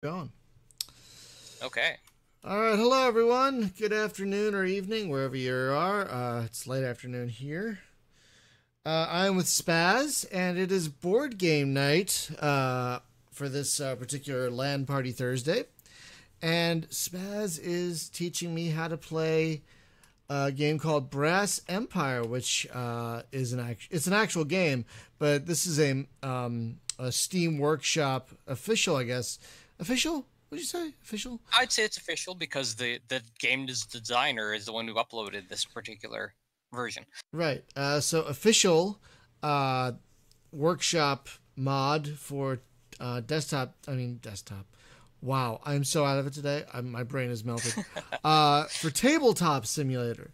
Going. Okay. All right, hello everyone. Good afternoon or evening, wherever you are. It's late afternoon here. I'm with Spaz, and it is board game night for this particular LAN Party Thursday. And Spaz is teaching me how to play a game called Brass Empire, which is it's an actual game, but this is a Steam Workshop official, I guess. Official? What'd you say? Official? I'd say it's official because the game designer is the one who uploaded this particular version. Right. So official uh, workshop mod for desktop. I mean desktop. Wow, I'm so out of it today. My brain is melted. For tabletop simulator.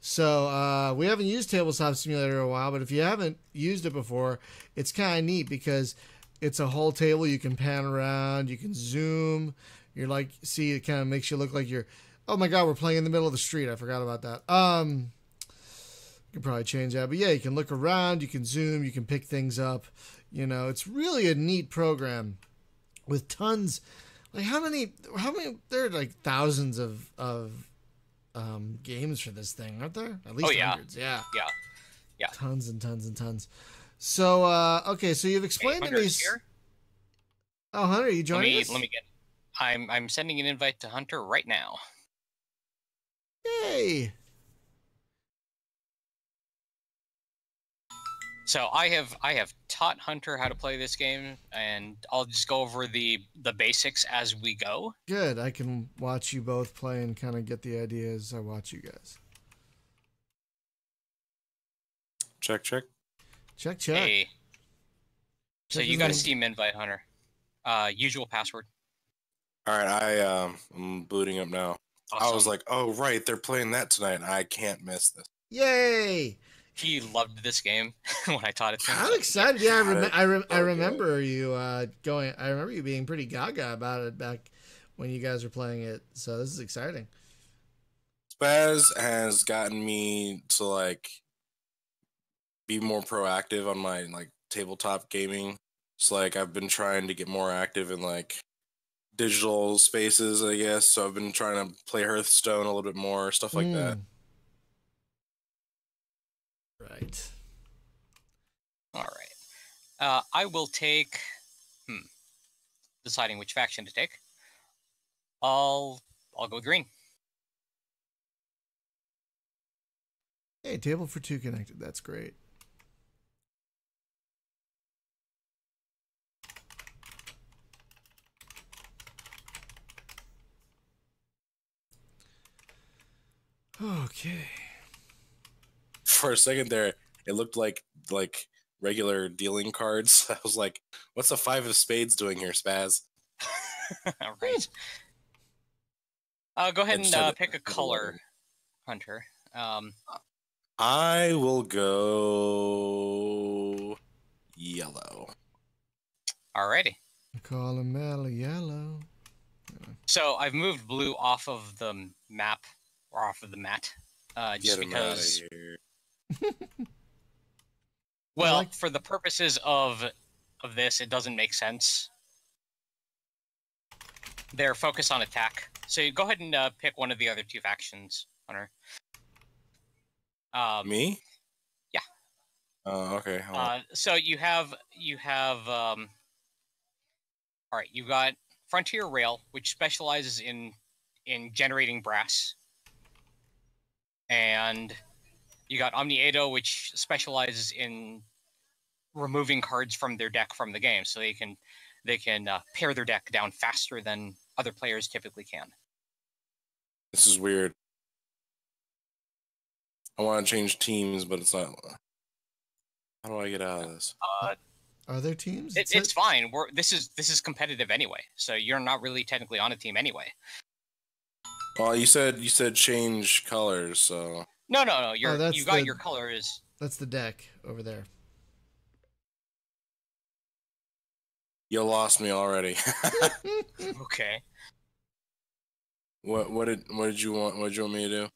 So we haven't used tabletop simulator in a while, but if you haven't used it before, it's kind of neat because it's a whole table. You can pan around, you can zoom. You're like, see, it kind of makes you look like you're. Oh my God, we're playing in the middle of the street. I forgot about that. You can probably change that, but yeah, you can look around, you can zoom, you can pick things up. You know, it's really a neat program with tons. Like how many? How many? There are like thousands of games for this thing, aren't there? At Oh least yeah, hundreds. Yeah, yeah, yeah. tons and tons and tons. So okay, so you've Hey, explained to Hunter me. is here. Oh, Hunter, are you Let joining me us? let me get. I'm sending an invite to Hunter right now. Yay! So I have taught Hunter how to play this game, and I'll just go over the basics as we go. Good. I can watch you both play and kind of get the idea as I watch you guys. Check, check. Check, check. Hey, so Check you his got a name. Steam invite, Hunter. Usual password. All right, I'm booting up now. I was Awesome. like, oh right, they're playing that tonight. I can't miss this. Yay! He loved this game when I taught it to him. I'm So yeah. excited. Yeah, God, it's I so good. remember you going. I remember you being pretty gaga about it back when you guys were playing it. So this is exciting. Spaz has gotten me to like be more proactive on my like tabletop gaming. It's like I've been trying to get more active in like digital spaces, I guess. So I've been trying to play Hearthstone a little bit more, stuff like that. Mm, right. All right. I will take. Deciding which faction to take. I'll go green. Hey, table for two connected. That's great. Okay. For a second there, it looked like regular dealing cards. I was like, what's a five of spades doing here, Spaz? All right. Go ahead I just and had to, pick a had to color, learn. Hunter. I will go yellow. Alrighty. Call him Mellow Yellow. So I've moved blue off of the map or off of the mat, Get just him out of because. here. I Well, like. for the purposes of this, it doesn't make sense. They're focused on attack. So you go ahead and pick one of the other two factions, Hunter. Me? Yeah. Oh, okay. Hold on. So you have all right. You got Frontier Rail, which specializes in generating brass, and you got Omniedo, which specializes in removing cards from their deck from the game, so they can pare their deck down faster than other players typically can. This is weird. I want to change teams, but it's not. How do I get out of this? Are there teams? It's fine. This is competitive anyway, so you're not really technically on a team anyway. Well, you said change colors, so No. Oh, You got your colors. that's the deck over there. you lost me already. Okay. What did you want? What did you want me to do?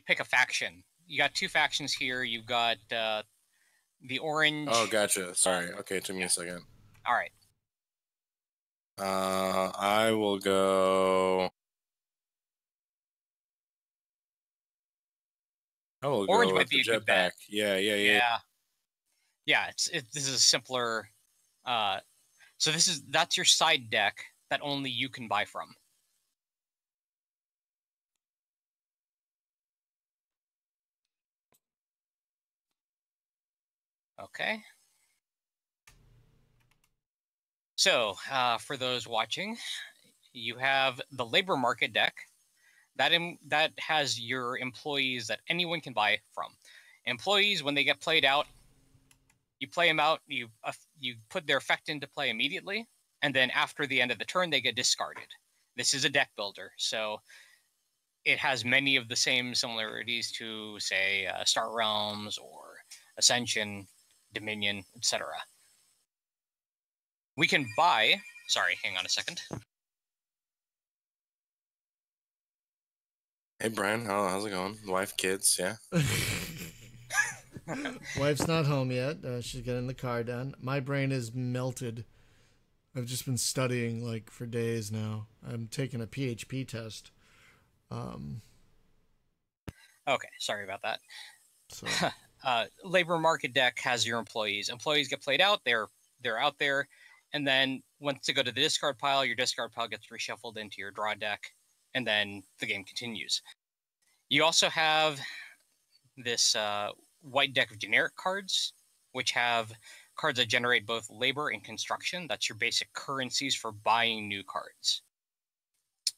Pick a faction. You got two factions here. You've got the orange. Oh, gotcha. Sorry. Okay, it took me a second. All right. I will go. I will Orange go might with be the a good bet. jetpack. Yeah. Yeah. This is a simpler. So that's your side deck that only you can buy from. Okay. So for those watching, you have the labor market deck that has your employees that anyone can buy from. Employees, when they get played out, you play them out. You put their effect into play immediately, and then after the end of the turn, they get discarded. This is a deck builder, so it has many of the same similarities to, say, Star Realms or Ascension, Dominion, etc. We can buy. Sorry, hang on a second. Hey, Brian, how's it going? Wife, kids, yeah. Wife's not home yet. She's getting the car done. My brain is melted. I've just been studying like for days now. I'm taking a PHP test. Okay, sorry about that. So Labor market deck has your employees. Employees get played out. They're out there, and then once they go to the discard pile, your discard pile gets reshuffled into your draw deck, and then the game continues. You also have this white deck of generic cards, which have cards that generate both labor and construction. That's your basic currencies for buying new cards.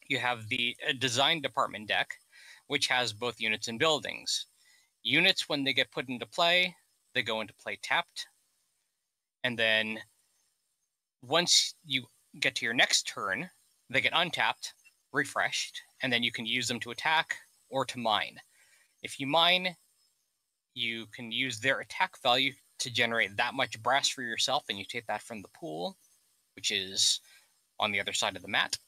You have the design department deck, which has both units and buildings. Units, when they get put into play, they go into play tapped. And then once you get to your next turn, they get untapped, refreshed, and then you can use them to attack or to mine. If you mine, you can use their attack value to generate that much brass for yourself, and you take that from the pool, which is on the other side of the mat.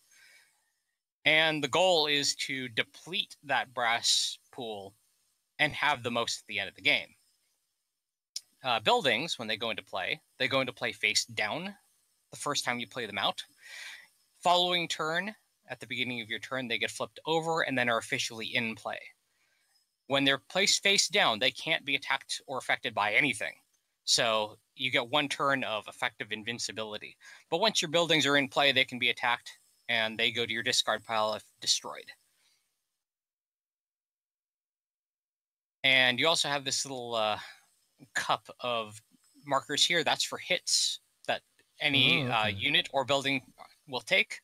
And the goal is to deplete that brass pool and have the most at the end of the game. Buildings, when they go into play face down the first time you play them out. Following turn, at the beginning of your turn, they get flipped over and then are officially in play. When they're placed face down, they can't be attacked or affected by anything. So you get one turn of effective invincibility. But once your buildings are in play, they can be attacked, and they go to your discard pile if destroyed. And you also have this little cup of markers here. That's for hits that any unit or building will take.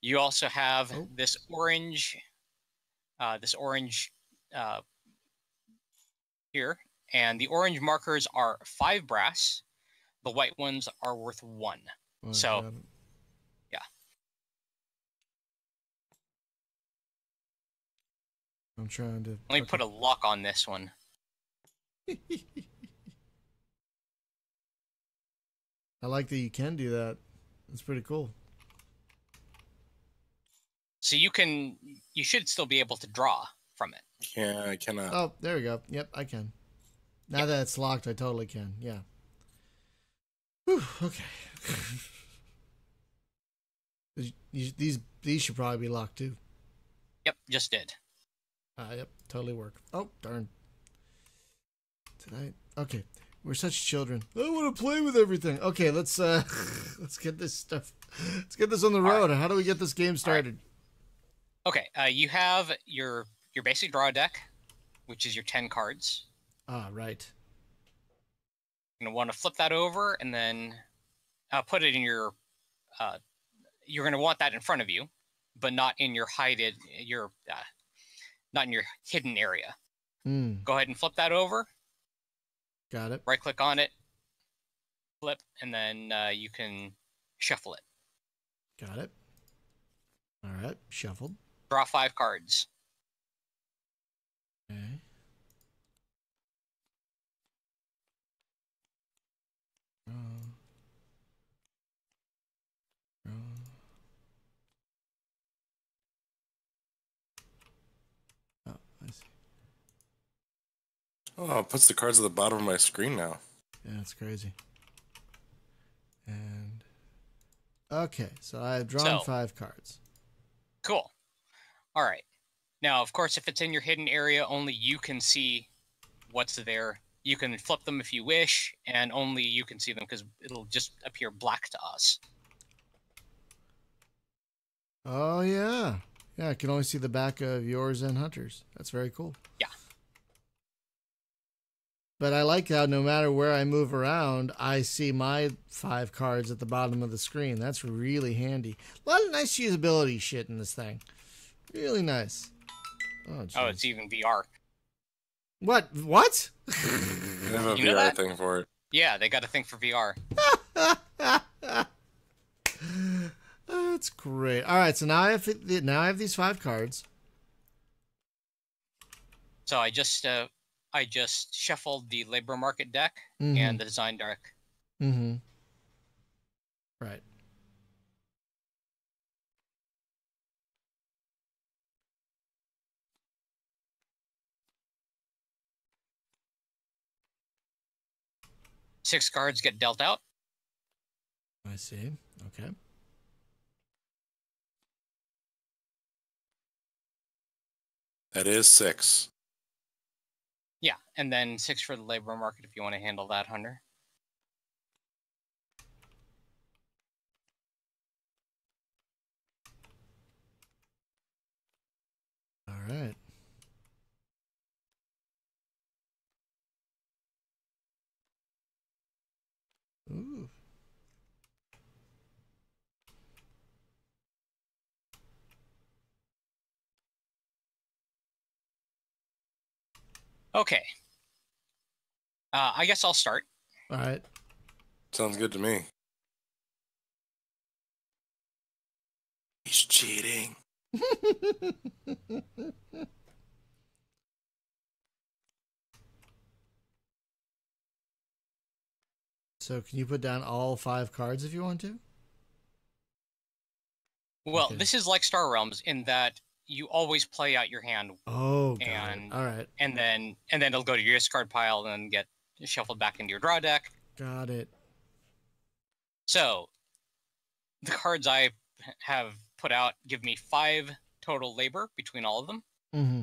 You also have this orange here, and the orange markers are 5 brass. The white ones are worth 1. So, yeah. I'm trying to. Let me put a lock on this one. I like that you can do that. That's pretty cool. So you should still be able to draw from it. Yeah, I cannot. Oh, there we go. Yep, I can. Now that it's locked, I totally can. Yeah. Whew, okay. These should probably be locked too. Yep, just did. Yep, totally work. Oh, darn. Okay. We're such children. I want to play with everything. Okay, let's get this stuff. Let's get this on the road. Right. How do we get this game started? Right. Okay, you have your basic draw deck, which is your 10 cards. Right. You're gonna want to flip that over and then put it in your. You're gonna want that in front of you, but not in your not in your hidden area. Go ahead and flip that over. Got it. Right click on it, flip, and then you can shuffle it. Got it. All right, shuffled. Draw 5 cards. Okay. Oh, I see. Oh, it puts the cards at the bottom of my screen now. Yeah, that's crazy. And Okay, so I have drawn So 5 cards. cool. All right. Now, of course, if it's in your hidden area, only you can see what's there. You can flip them if you wish, and only you can see them because it'll just appear black to us. Oh, yeah. Yeah, I can only see the back of yours and Hunter's. That's very cool. Yeah. But I like how no matter where I move around, I see my 5 cards at the bottom of the screen. That's really handy. A lot of nice usability shit in this thing. Really nice. Oh, Oh, it's jeez. even VR. What? What? They have a You know VR that? thing for it. Yeah, they got a thing for VR. That's great. All right, so now I have these 5 cards. So I just shuffled the labor market deck Mhm. and the design deck. Mm-hmm. Right. Six cards get dealt out. I see. Okay. That is 6. Yeah, and then 6 for the labor market if you want to handle that, Hunter. All right. Ooh. Okay. I guess I'll start. All right. Sounds good to me. He's cheating. So can you put down all 5 cards if you want to? Well, Okay. this is like Star Realms in that you always play out your hand, Oh, got it. and All right. and then it'll go to your discard pile and get shuffled back into your draw deck. Got it. So the cards I have put out give me 5 total labor between all of them. Mm-hmm.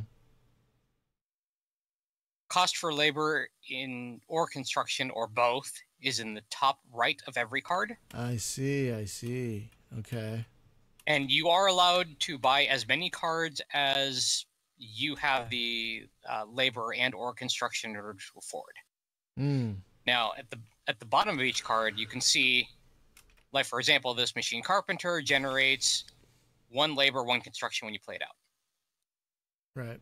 Cost for labor in or construction or both is in the top right of every card. I see. I see. Okay. And you are allowed to buy as many cards as you have the labor and or construction in order to afford. Mm. Now, at the bottom of each card, you can see, like for example, this machine carpenter generates 1 labor, 1 construction when you play it out. Right.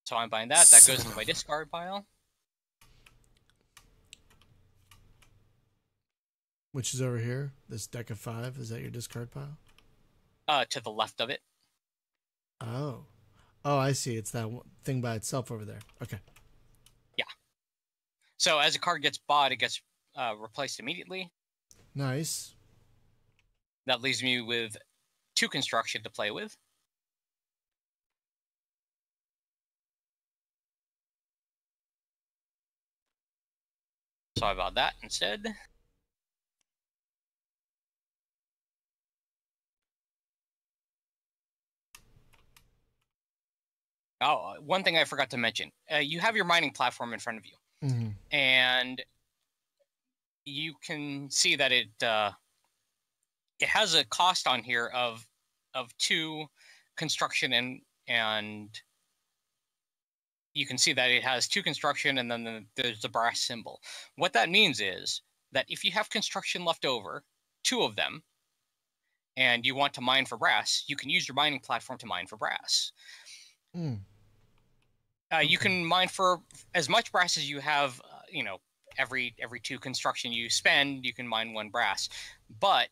So I'm buying that. That goes into my discard pile. Which is over here. This deck of 5. Is that your discard pile? To the left of it. Oh. Oh, I see. It's that thing by itself over there. Okay. Yeah. So as a card gets bought, it gets replaced immediately. Nice. That leaves me with 2 construction to play with. So I bought that instead. Oh, one thing I forgot to mention. You have your mining platform in front of you. Mm-hmm. And you can see that it has a cost on here of 2 construction and you can see that it has 2 construction and then there's the brass symbol. What that means is that if you have construction left over, 2 of them, and you want to mine for brass, you can use your mining platform to mine for brass. Mm. You can mine for as much brass as you have. Every 2 construction you spend, you can mine 1 brass. But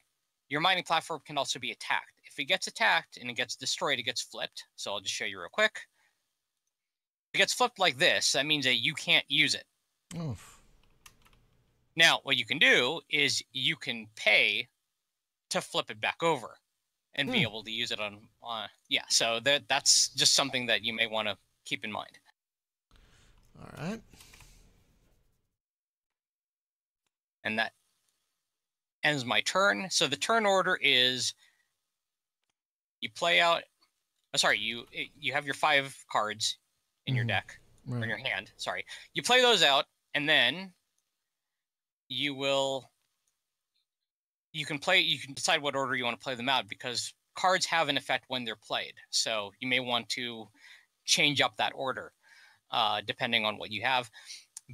your mining platform can also be attacked. If it gets attacked and it gets destroyed, it gets flipped. So I'll just show you real quick. If it gets flipped like this, that means that you can't use it. Oof. Now, what you can do is you can pay to flip it back over. and be able to use it on. Yeah, so that's just something that you may want to keep in mind. All right. And that ends my turn. So the turn order is you play out. Oh, sorry, you have your 5 cards in your deck or in your hand. Sorry, you play those out, and then you can decide what order you want to play them out, because cards have an effect when they're played. So you may want to change up that order depending on what you have.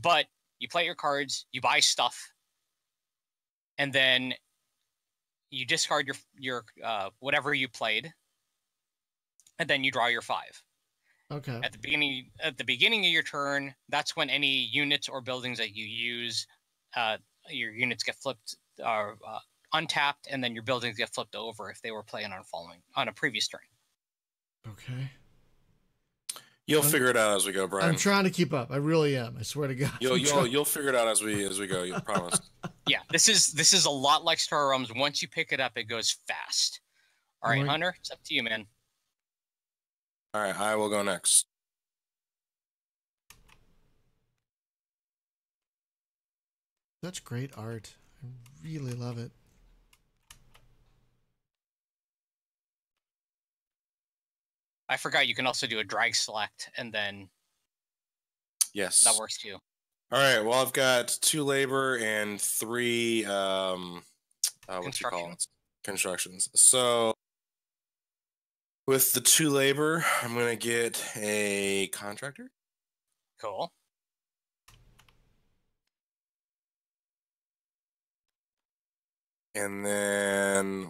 But you play your cards, you buy stuff, and then you discard your whatever you played, and then you draw your 5. Okay. At the beginning of your turn, that's when any units or buildings that you use, your units get flipped or untapped, and then your buildings get flipped over if they were playing on a previous turn. Okay. You'll figure it out as we go, Brian. I'm trying to keep up. I really am. I swear to God. You'll figure it out as we go. You promise. Yeah, this is a lot like Star Realms. Once you pick it up, it goes fast. All right, Hunter, it's up to you, man. All right, I will go next. Such great art. I really love it. I forgot you can also do a drag select, and then yes, that works too. All right. Well, I've got 2 labor and 3 constructions. So with the 2 labor, I'm gonna get a contractor. Cool. And then,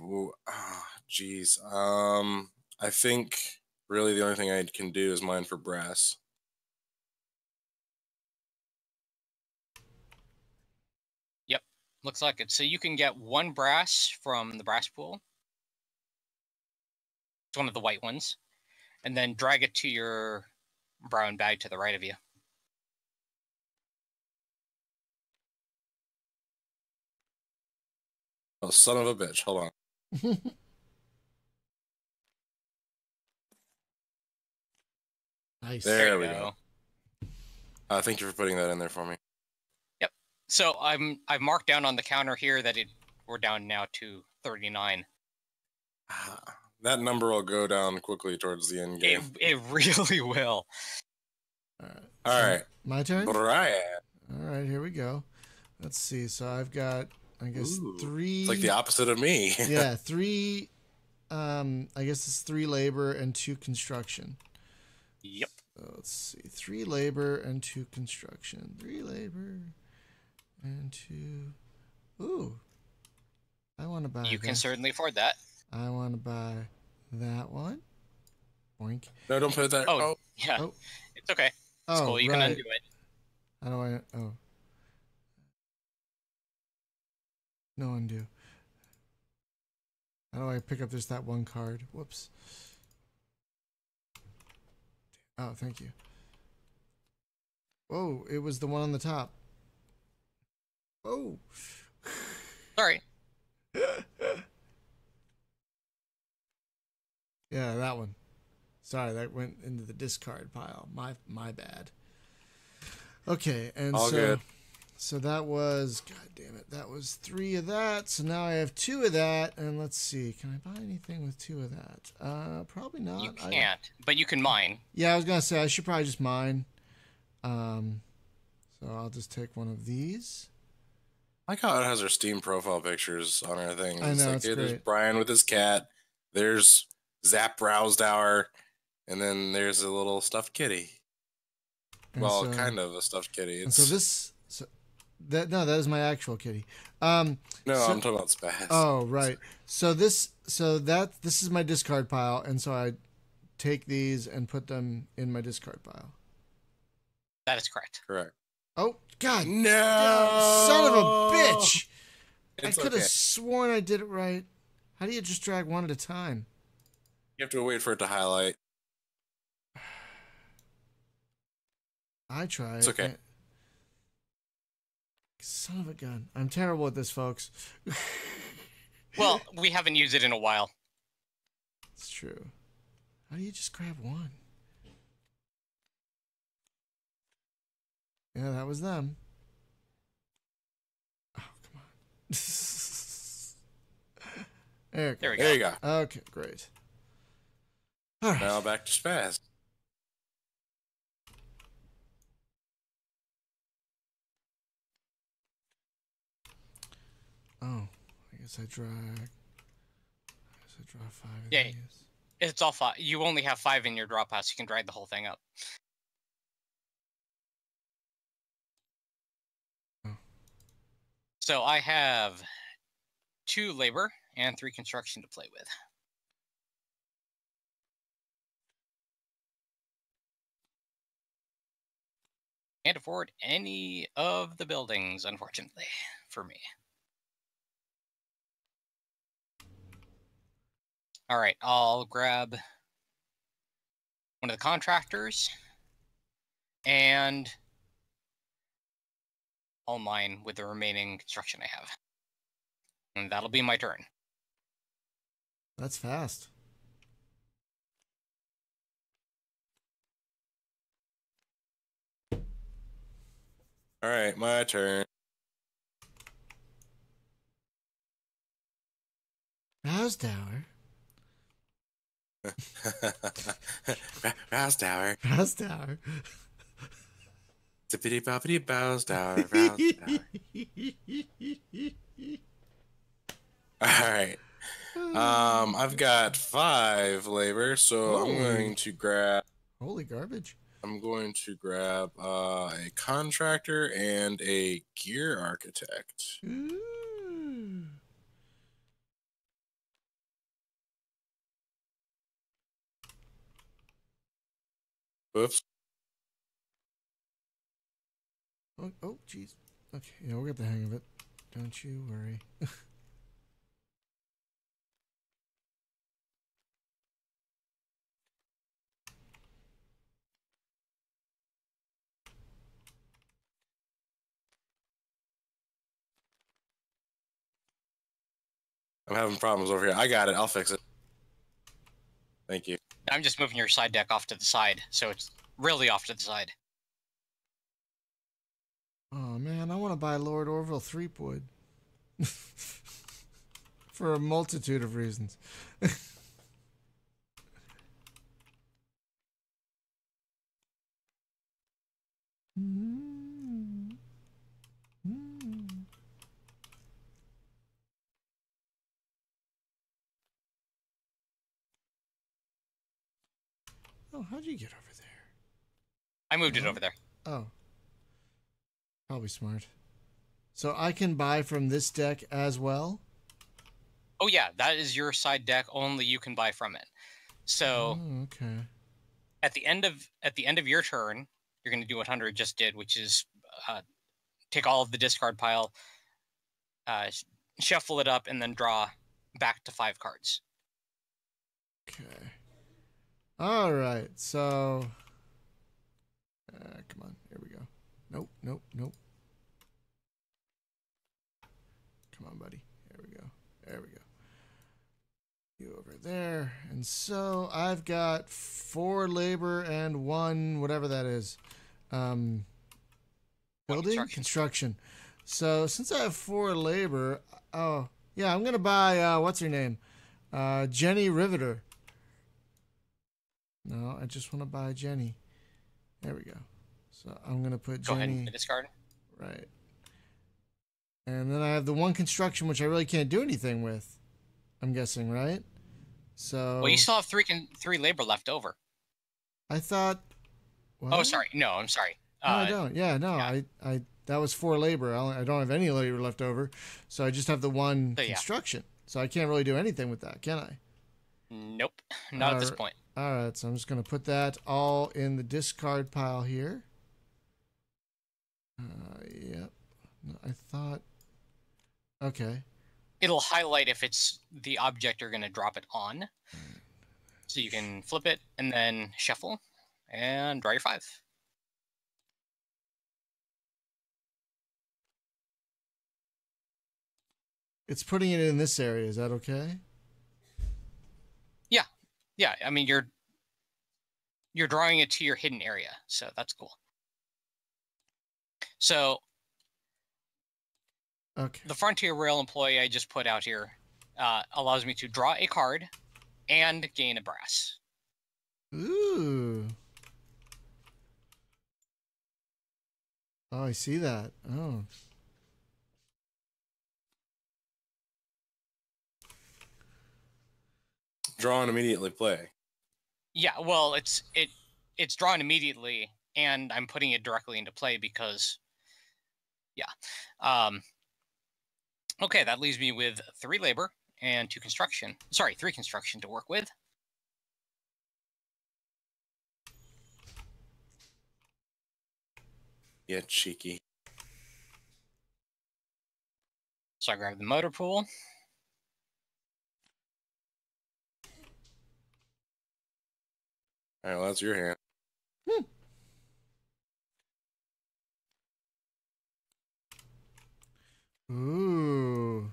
I think really the only thing I can do is mine for brass. Yep, looks like it. So you can get 1 brass from the brass pool. It's one of the white ones. And then drag it to your brown bag to the right of you. Oh, son of a bitch. Hold on. Nice. There we go. Thank you for putting that in there for me. Yep. So I've marked down on the counter here that we're down now to 39. That number will go down quickly towards the end game. It really will. All right. My turn? Brian. All right, here we go. Let's see. So I've got, I guess, 3... It's like the opposite of me. Yeah, 3... I guess it's 3 labor and 2 construction. Yep. So let's see. 3 labor and 2 construction. 3 labor and 2... Ooh. I want to buy You can certainly afford that. I want to buy that one. Boink. No, don't put that. Oh, yeah. Oh. It's okay. It's cool. You can undo it. How do I... Oh. No undo. How do I pick up just that one card? Whoops. Oh, thank you. Whoa, it was the one on the top. Oh. Sorry. Yeah, that one. Sorry, that went into the discard pile. My bad. Okay, and all good. So that was, god damn it, that was 3 of that. So now I have 2 of that, and let's see, can I buy anything with 2 of that? Probably not. You can't, but you can mine. Yeah, I was gonna say I should probably just mine. So I'll just take one of these. I like how it has our Steam profile pictures on our thing. I know, like, it's there's great. Brian with his cat. There's Zap Browsdower, and then there's a little stuffed kitty. And well, so, kind of a stuffed kitty. And so this, that is my actual kitty. No, I'm talking about Spaz. Oh, right. So this is my discard pile, and so I take these and put them in my discard pile. That is correct. Correct. Oh God! No, son of a bitch! It's I could have sworn I did it right. How do you just drag one at a time? You have to wait for it to highlight. I tried. It's okay. Son of a gun. I'm terrible at this, folks. Well, we haven't used it in a while. It's true. How do you just grab one? Yeah, that was them. Oh, come on. There There we There go. you go. Okay, great. All right. Now back to Spaz. Oh, I guess I draw 5 of Yeah. these. It's all 5. You only have 5 in your draw pass. You can drag the whole thing up. Oh. So I have 2 labor and 3 construction to play with. Can't afford any of the buildings, unfortunately, for me. All right, I'll grab one of the contractors, and I'll mine with the remaining construction I have. And that'll be my turn. That's fast. All right, my turn. House tower. Rouse Tower. House tower. Zippity boppity bows tower. Rouse Tower. All right. I've got 5 labor, so I'm going to grab. Holy garbage. I'm going to grab a contractor and a gear architect. Ooh. Whoops. Oh, jeez. Okay, yeah, we'll get the hang of it. Don't you worry. I'm having problems over here. I got it. I'll fix it. Thank you. I'm just moving your side deck off to the side, so it's really off to the side. Oh, man, I want to buy Lord Orville Threepwood. For a multitude of reasons. Oh, how'd you get over there? I moved it over there. Oh. Probably smart. So I can buy from this deck as well? Oh yeah, that is your side deck. Only you can buy from it. So okay. at the end of your turn, you're going to do what Hunter just did, which is take all of the discard pile, shuffle it up, and then draw back to 5 cards. Okay. All right. So, come on. Here we go. Nope. Nope. Nope. Come on, buddy. Here we go. There we go. You over there. And so I've got 4 labor and 1 whatever that is. Building construction. So since I have 4 labor, oh yeah, I'm gonna buy what's her name, Jenny Riveter. No, I just want to buy Jenny. There we go. So I'm gonna put Go Jenny. ahead and discard. Right. And then I have the 1 construction, which I really can't do anything with. I'm guessing, right? So. Well, you still have 3 labor left over. I thought. What? Oh, sorry. No, I'm sorry. No, I don't. Yeah, no. Yeah. I that was 4 labor. I don't have any labor left over, so I just have the 1 construction. So I can't really do anything with that, can I? Nope, not at this point. All right, so I'm just gonna put that all in the discard pile here. Yep. No, I thought. Okay. It'll highlight if it's the object you're gonna drop it on, so you can flip it and then shuffle and draw your 5. It's putting it in this area. Is that okay? Yeah. Yeah, I mean you're drawing it to your hidden area, so that's cool. So Okay. the Frontier Rail employee I just put out here allows me to draw a card and gain a brass. Ooh. Oh, I see that. Oh. Draw and immediately play. Yeah, well, it's drawn immediately, and I'm putting it directly into play because, yeah. Okay, that leaves me with 3 labor and 2 construction. Sorry, 3 construction to work with. Yeah, cheeky. So I grab the motor pool. All right, well, that's your hand. Ooh.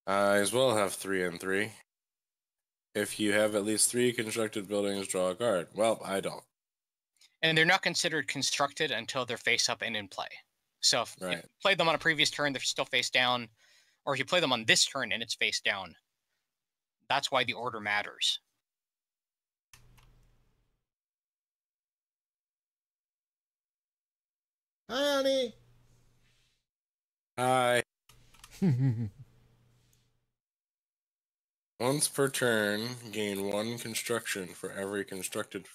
I as well have 3 and 3. If you have at least 3 constructed buildings, draw a card. Well, I don't. And they're not considered constructed until they're face up and in play. So if you Right. play them on a previous turn, they're still face down. Or if you play them on this turn and it's face down, that's why the order matters. Hi, honey. Hi. Once per turn, gain 1 construction for every constructed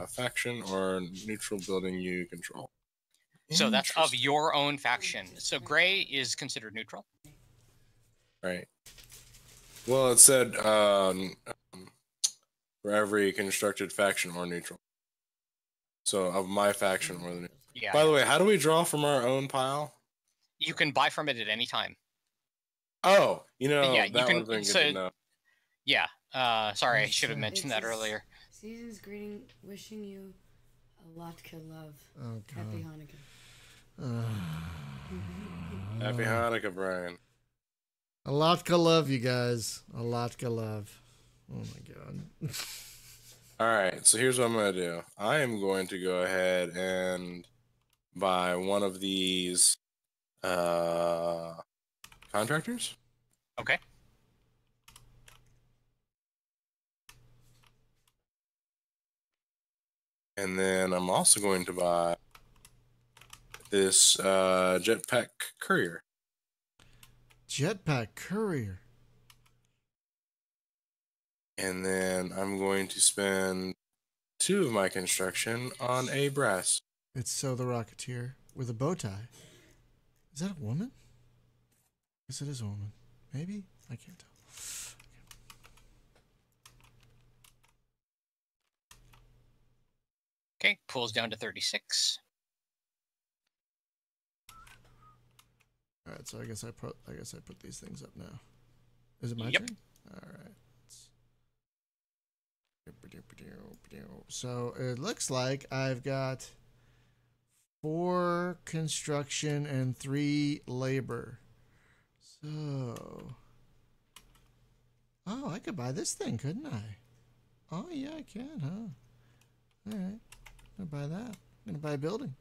faction or neutral building you control. So that's of your own faction. So gray is considered neutral. Right. Well, it said for every constructed faction or neutral. So of my faction or the neutral. Yeah. By the way, how do we draw from our own pile? You can buy from it at any time. Oh, you know, Yeah, you that can- would have been so- good to know. Yeah. Sorry, I should have mentioned that earlier. Season's greeting, wishing you a latka love. Oh, Happy God. Hanukkah. Happy Hanukkah, Brian. A latka love, you guys. A latka love. Oh, my God. All right, so here's what I'm going to do. I am going to go ahead and buy one of these contractors. Okay. And then I'm also going to buy this jetpack courier. Jetpack courier. And then I'm going to spend 2 of my construction on a brass. It's So the Rocketeer with a bow tie. Is that a woman? Yes, it is a woman. Maybe? I can't tell. Okay, pulls down to 36. All right, so I guess I put these things up now. Is it my Yep. turn? All right. So it looks like I've got 4 construction and 3 labor. So, oh, I could buy this thing, couldn't I? Oh yeah, I can, huh? All right, I'm gonna buy that. I'm gonna buy a building.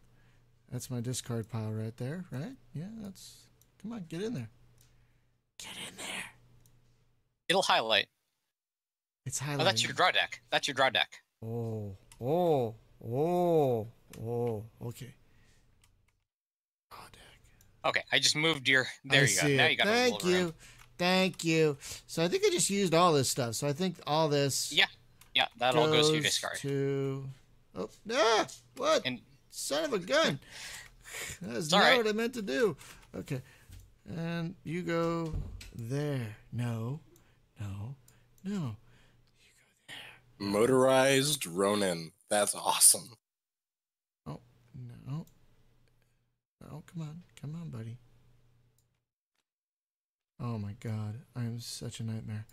That's my discard pile right there, right? Yeah, that's. Come on, get in there. Get in there. It'll highlight. It's highlighting. Oh, that's your draw deck. That's your draw deck. Oh, okay. Oh, deck. Okay, I just moved your. There I you go. see Now it. you got a Thank little room. you. Thank you. So I think I just used all this stuff. So I think all this. Yeah, that all goes to your discard. Oh, ah, what? And Son of a gun. That's It's not all right. what I meant to do. Okay. And you go there. No. Motorized Ronin. That's awesome. Oh, no. No, come on, buddy. Oh my God, I am such a nightmare.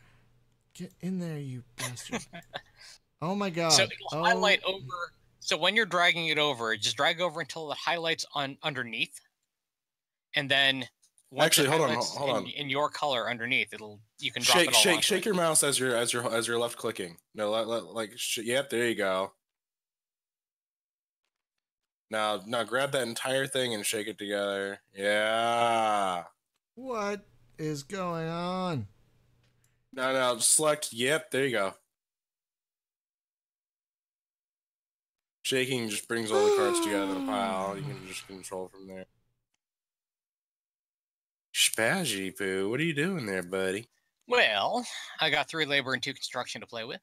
Get in there, you bastard. Oh my God. so it'll highlight over. So when you're dragging it over, just drag over until it highlights on underneath, and then once Actually, it hold on, highlights hold on. in your color underneath, it'll you can drop it all onto shake it. your mouse as you're left clicking. No, yep, there you go. Now grab that entire thing and shake it together. Yeah. What is going on? Now select. Yep, there you go. Shaking just brings all the cards together in a pile. You can just control from there. Spazzy Poo, what are you doing there, buddy? Well, I got 3 labor and 2 construction to play with.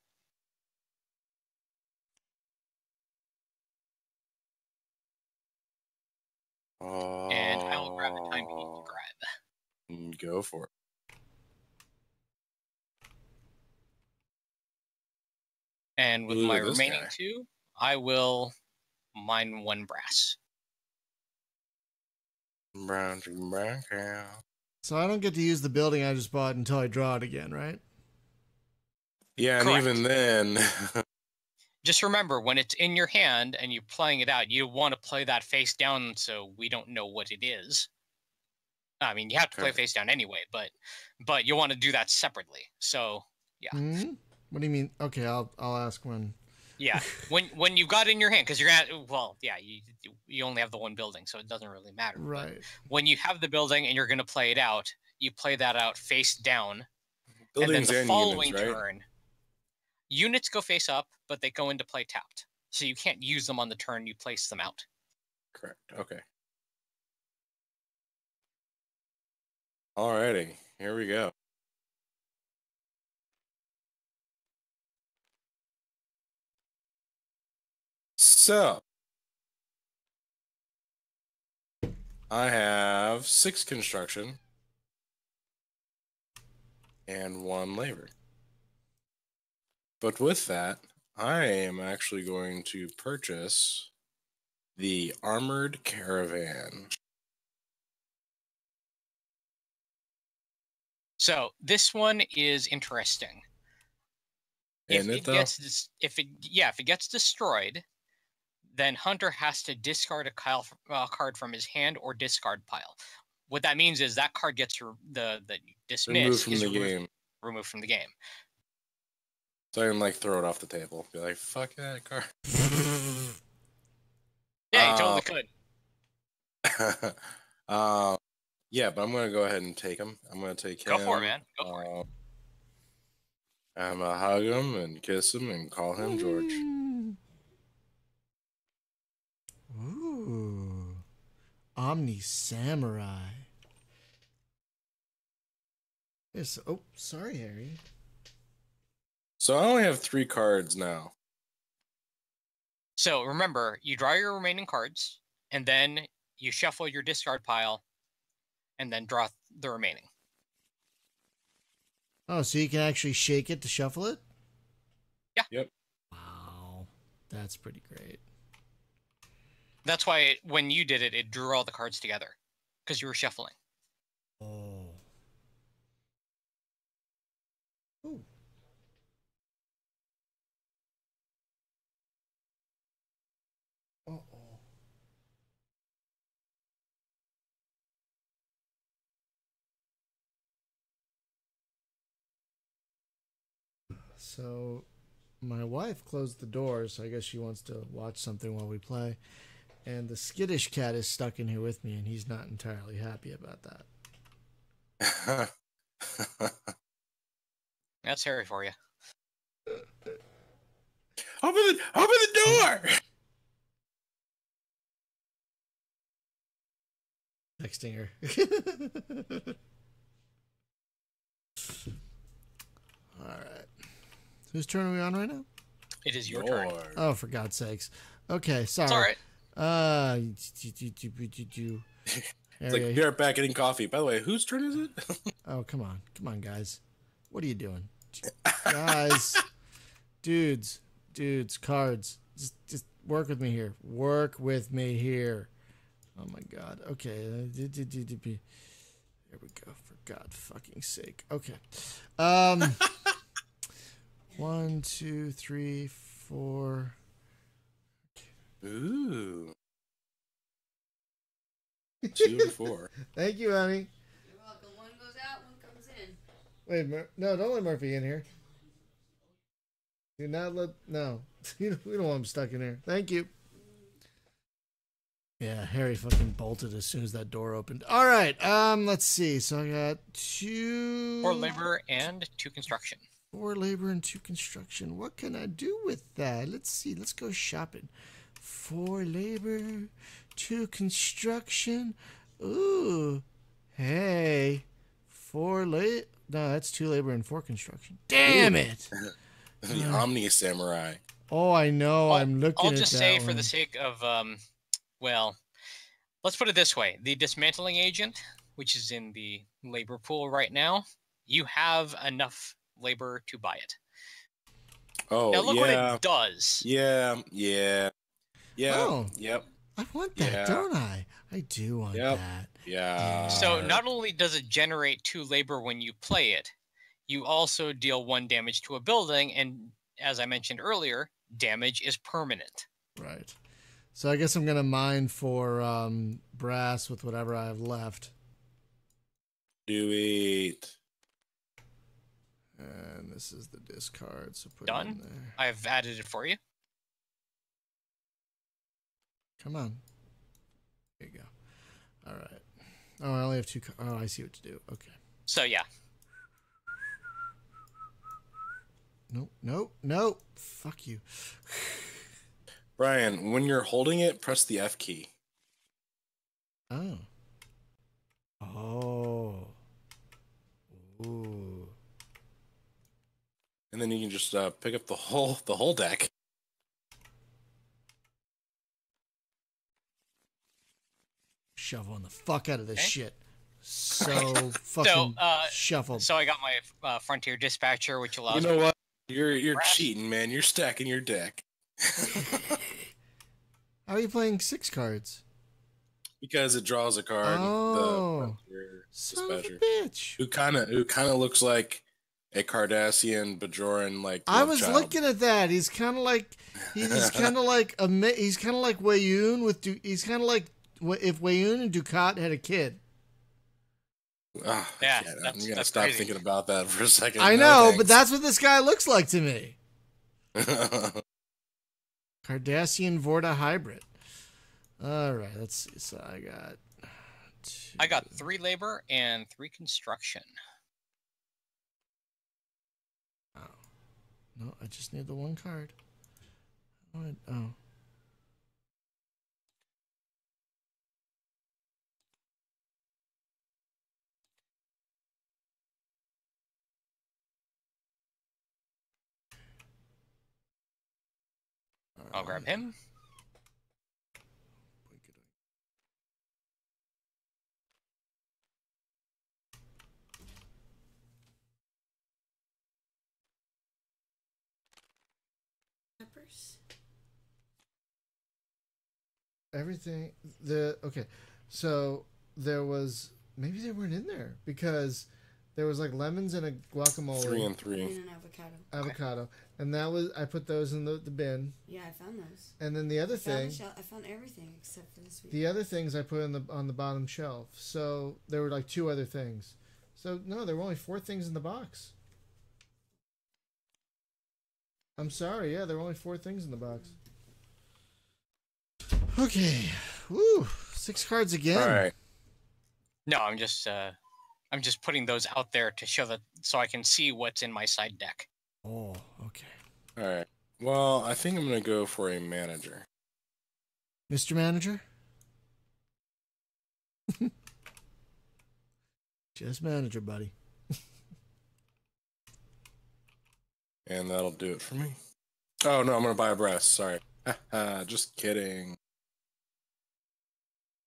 And I will grab the time you need to grab. Go for it. And with Ooh, my this remaining guy. 2, I will mine 1 brass. Brown cow. So I don't get to use the building I just bought until I draw it again, right? Yeah, and Correct. even then, Just remember, when it's in your hand and you're playing it out, you want to play that face down so we don't know what it is. I mean, you have to play Okay. face down anyway, but you want to do that separately. So, yeah. What do you mean? Okay, I'll ask when. Yeah, when you got it in your hand, because you're gonna, well, yeah, you only have the one building, so it doesn't really matter. Right. But when you have the building and you're gonna play it out, you play that out face down, buildings and then the and following units, right? turn, units go face up, but they go into play tapped, so you can't use them on the turn you place them out. Correct. Okay. Alrighty, here we go. So, I have 6 construction and 1 labor. But with that, I am actually going to purchase the armored caravan. So this one is interesting. If it gets destroyed, then Hunter has to discard a card from his hand or discard pile. What that means is that card gets the dismiss Removed from the game. Removed from the game. So I can like throw it off the table. Be like, fuck that card. Yeah, you totally could. Yeah, but I'm gonna go ahead and take him. I'm gonna take him. Go for it, man. Go for it. I'm gonna hug him and kiss him and call him George. Ooh. Omni Samurai. Yes. Oh, sorry, Harry. So I only have 3 cards now. So remember, you draw your remaining cards, and then you shuffle your discard pile, and then draw the remaining. Oh, so you can actually shake it to shuffle it? Yeah. Yep. Wow. That's pretty great. That's why when you did it, it drew all the cards together, because you were shuffling. Oh. Ooh. Uh-oh. So, my wife closed the door, so I guess she wants to watch something while we play. And the skittish cat is stuck in here with me, and he's not entirely happy about that. That's Harry for you. Open the door! Texting her. All right. Whose turn are we on right now? It is your turn. Oh, for God's sakes. Okay, sorry. It's all right. It's like, be right back getting coffee. By the way, whose turn is it? Oh, come on, guys. What are you doing? Guys. Dudes, cards. Just work with me here. Work with me here. Oh my God. Okay. There we go. For God fucking sake. Okay. 1, 2, 3, 4. Ooh. 2 and 4. Thank you, honey. You're welcome. One goes out, one comes in. Wait, no, don't let Murphy in here. Do not let. No. We don't want him stuck in here. Thank you. Yeah, Harry fucking bolted as soon as that door opened. All right, let's see. So I got 4 labor and 2 construction. 4 labor and 2 construction. What can I do with that? Let's see. Let's go shopping. 4 labor, 2 construction. Ooh, hey, 4 labor. No, that's 2 labor and 4 construction. Damn it! The Omni Samurai. Oh, I know. I'm looking at that. I'll just say, for one. the sake of, well, let's put it this way: the dismantling agent, which is in the labor pool right now, you have enough labor to buy it. Oh, now look yeah. what it does. Yeah. Oh. Yep. I want that, don't I? I do want that. Yeah. So not only does it generate 2 labor when you play it, you also deal 1 damage to a building, and as I mentioned earlier, damage is permanent. Right. So I guess I'm gonna mine for brass with whatever I have left. Do it. And this is the discard, so put it Done. in there. I've added it for you. Come on. There you go. All right. Oh, I only have 2. Oh, I see what to do. Okay. So yeah. Nope. Fuck you. Brian, when you're holding it, press the F key. Oh. Oh. Ooh. And then you can just pick up the whole deck. Shoveling the fuck out of this Okay. shit. So fucking shuffled. So I got my Frontier Dispatcher, which allows. You know what? You're cheating, man. You're stacking your deck. How are you playing 6 cards? Because it draws a card. Oh, the son of a dispatcher, bitch! who kind of looks like a Cardassian Bajoran, like I love was child. looking at that. He's kind of like he's kind of like Wayun with he's kind of like if Wayun and Ducat had a kid. Oh, Yeah, I'm gonna that's stop crazy. thinking about that for a second. I No, know, thanks. but that's what this guy looks like to me. Cardassian Vorta hybrid. All right, let's see. So I got 2. I got 3 labor and 3 construction. Oh. No, I just need the 1 card. Oh. I'll grab him. Peppers. Everything okay, so there was maybe they weren't in there because there was like lemons and a guacamole, 3 and 3. And an avocado, and that was I put those in the bin. Yeah, I found those. And then the other thing, I found everything except for this week. the other things I put on the bottom shelf. So there were like 2 other things. So no, there were only 4 things in the box. I'm sorry, yeah, there were only 4 things in the box. Okay, woo, 6 cards again. All right. No, I'm just putting those out there to show that so I can see what's in my side deck. Oh, okay. All right. Well, I think I'm gonna go for a manager. Mr. Manager? Just manager, buddy. And that'll do it for me. Oh no, I'm gonna buy a breast. Sorry. Just kidding.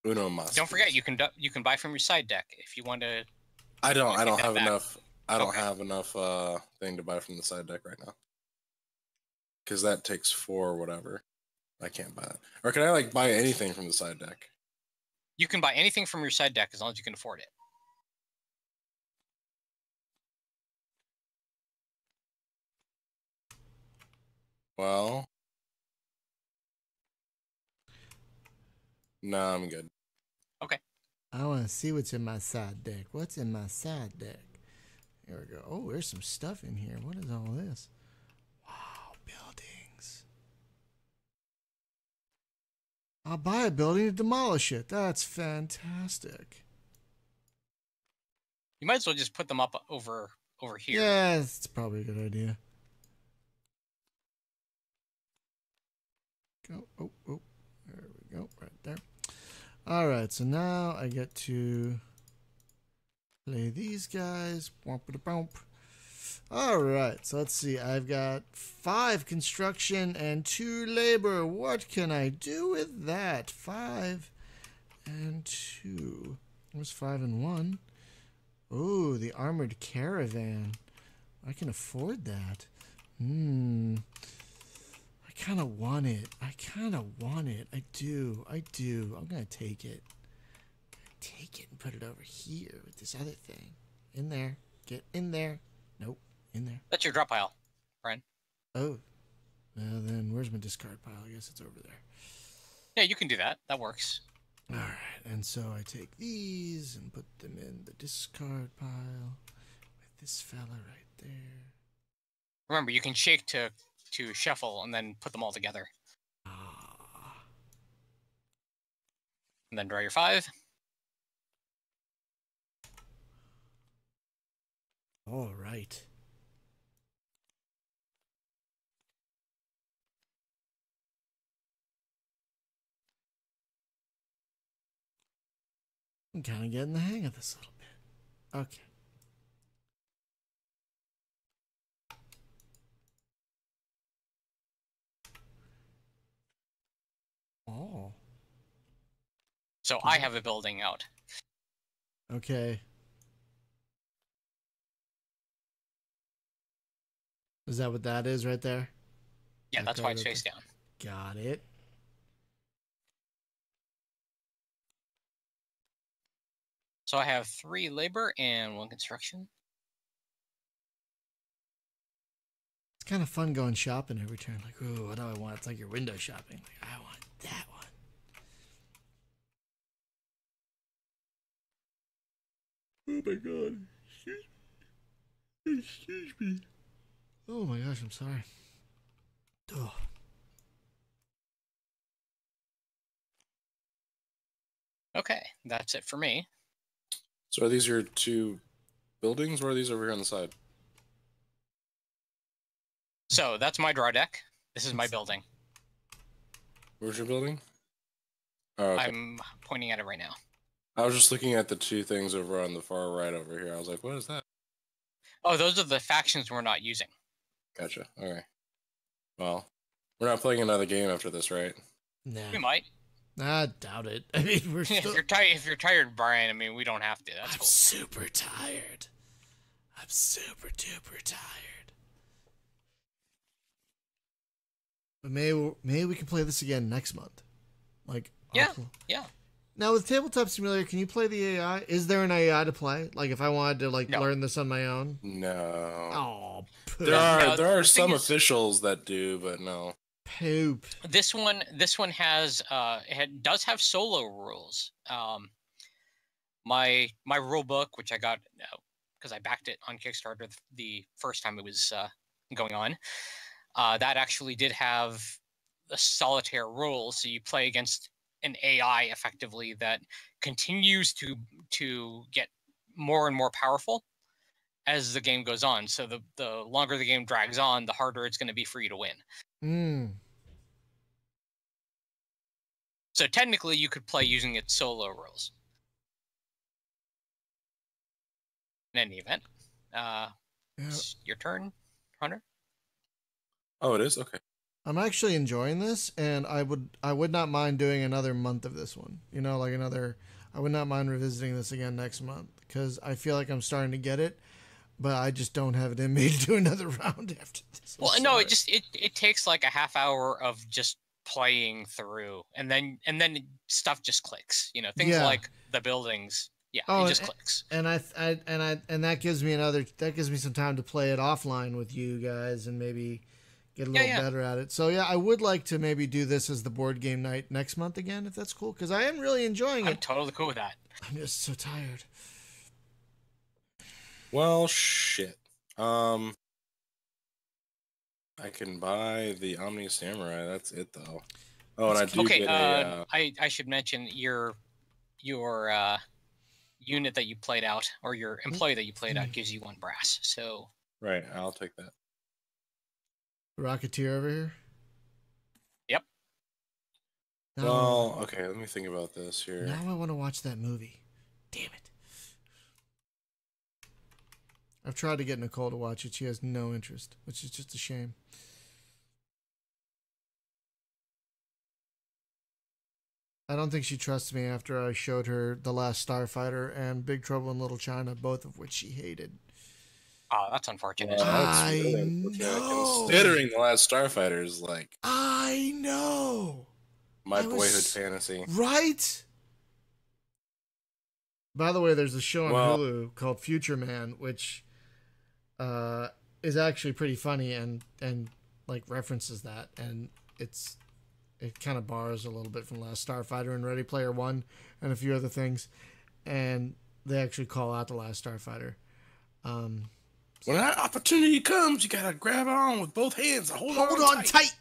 Uno mas. Don't forget, you can buy from your side deck if you want to. I don't take that have back. enough. I don't Okay. have enough thing to buy from the side deck right now. Because that takes 4 or whatever. I can't buy that. Or can I like buy anything from the side deck? You can buy anything from your side deck as long as you can afford it. Well, no, I'm good. Okay. I want to see what's in my side deck. What's in my side deck? Here we go. Oh, there's some stuff in here. What is all this? Wow, buildings. I'll buy a building to demolish it. That's fantastic. You might as well just put them up over here. Yeah, it's probably a good idea. Go. Oh, oh. There we go. Right there. All right, so now I get to play these guys. All right, so let's see. I've got 5 construction and 2 labor. What can I do with that? 5 and 2. What's 5 and 1? Oh, the armored caravan. I can afford that. I kind of want it. I do. I'm going to take it. Take it and put it over here with this other thing. In there. Get in there. Nope. In there. That's your drop pile, Brian. Oh. Well, then where's my discard pile? I guess it's over there. Yeah, you can do that. That works. All right. And so I take these and put them in the discard pile with this fella right there. Remember, you can shake to shuffle and then put them all together. And then draw your 5. All right. I'm kind of getting the hang of this a little bit. Okay. Oh. So I have a building out. Okay. Is that what that is right there? Yeah, that's Okay, why it's face down. Got it. So I have 3 labor and 1 construction. It's kind of fun going shopping every turn. Like, ooh, what do I want? It's like you're window shopping. Like, I want that one. Oh my god. Excuse me. Oh my gosh, I'm sorry. Ugh. Okay, that's it for me. So are these your 2 buildings, or are these over here on the side? So that's my draw deck. This is my building. Where's your building? Oh, okay. I'm pointing at it right now. I was just looking at the 2 things over on the far right over here. I was like, what is that? Oh, those are the factions we're not using. Gotcha. All right. Well, we're not playing another game after this, right? Nah. We might. I doubt it. I mean, we're still... If you're tired, Brian, I mean, we don't have to. That's I'm cool. super tired. I'm super duper tired. But maybe we can play this again next month. Like, Yeah. Now with Tabletop Simulator, can you play the AI? Is there an AI to play? Like, if I wanted to No. learn this on my own? No. Oh, poop. There are the some thing is- officials that do, but no. Poop. This one has does have solo rules. My rule book, which I got because I backed it on Kickstarter the first time it was going on, that actually did have the solitaire rules. So you play against an AI effectively that continues to get more and more powerful as the game goes on. So the longer the game drags on, the harder it's going to be for you to win. So technically, you could play using its solo rules. In any event, it's your turn, Hunter. Oh, it is? Okay. I'm actually enjoying this, and I would not mind doing another month of this one. You know, like I would not mind revisiting this again next month, because I feel like I'm starting to get it, but I just don't have it in me to do another round after this. Well, no, it takes like a half hour of just playing through, and then stuff just clicks. You know, things like the buildings. Yeah, it just clicks. And that gives me some time to play it offline with you guys and maybe get a little better at it. So yeah, I would like to maybe do this as the board game night next month again, if that's cool, because I am really enjoying it. I'm totally cool with that. I'm just so tired. Well, shit. I can buy the Omni Samurai. That's it, though. Oh, and I do Okay, get a. I should mention your unit that you played out, or your employee that you played out, gives you 1 brass. So Right, I'll take that. Rocketeer over here. yep. Now, Well, okay, let me think about this here. now I want to watch that movie. Damn it. I've tried to get Nicole to watch it. She has no interest, which is just a shame. I don't think she trusts me after I showed her The Last Starfighter and Big Trouble in Little China, both of which she hated. Oh, that's unfortunate. That's I really unfortunate, know. considering The Last Starfighter is like I know. my I was- boyhood fantasy. Right? By the way, there's a show on Well- Hulu called Future Man, which is actually pretty funny and like references that, and it kind of borrows a little bit from Last Starfighter and Ready Player One and a few other things, and they actually call out the Last Starfighter. When that opportunity comes, you gotta grab on with both hands and hold on tight.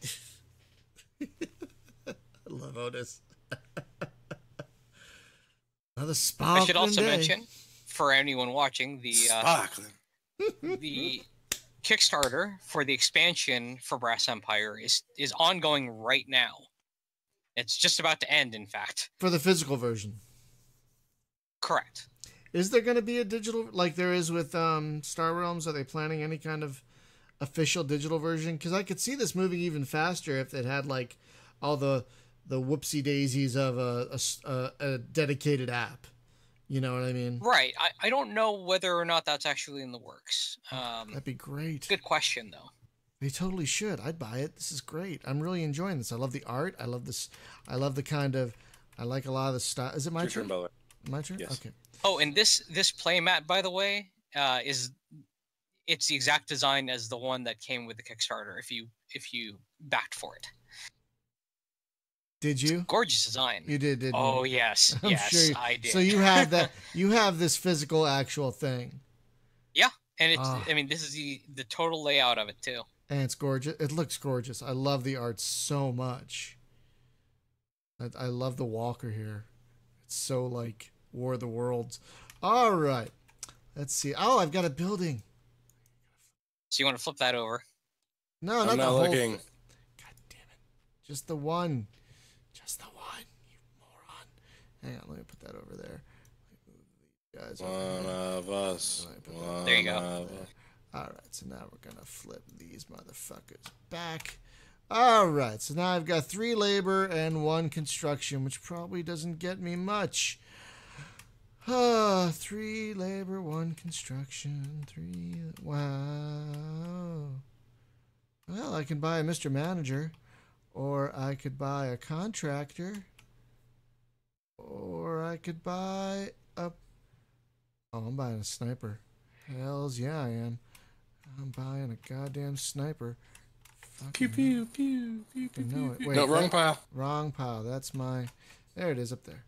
I love Otis. Another sparkling I should also day. mention, for anyone watching, Sparkling. the Kickstarter for the expansion for Brass Empire is ongoing right now. It's just about to end, in fact. For the physical version. Correct. Is there going to be a digital, like there is with Star Realms? Are they planning any kind of official digital version? Because I could see this moving even faster if it had like all the whoopsie daisies of a dedicated app. You know what I mean? Right. I don't know whether or not that's actually in the works. That'd be great. Good question, though. They totally should. I'd buy it. This is great. I'm really enjoying this. I love the art. I love this. I love the kind of. I like a lot of the style. Is it my turn? Bella. My turn. Yes. Okay. Oh, and this playmat, by the way, it's the exact design as the one that came with the Kickstarter. If you backed for it. Did you? Gorgeous design. You did, didn't Oh you? yes, I'm yes, sure I did. So you have that. You have this physical, actual thing. Yeah, and it's. Ah. I mean, this is the total layout of it too. And it's gorgeous. It looks gorgeous. I love the art so much. I love the walker here. It's so like War of the Worlds. All right. Let's see. Oh, I've got a building. So you want to flip that over? No, not I'm the not whole. looking. God damn it. Just the one. Just the one. You moron. Hang on. Let me put that over there. Guys. One of us. One There you go. of us. All right, so now we're going to flip these motherfuckers back. All right, so now I've got 3 labor and 1 construction, which probably doesn't get me much. 3 labor, 1 construction, 3... Wow. Well, I can buy a Mr. Manager, or I could buy a contractor, or I could buy a... Oh, I'm buying a sniper. Hells yeah, I am. I'm buying a goddamn sniper. Pew pew pew pew pew. Know it. pew. Wait, No, wrong that- pile. Wrong pile. That's my... There it is up there.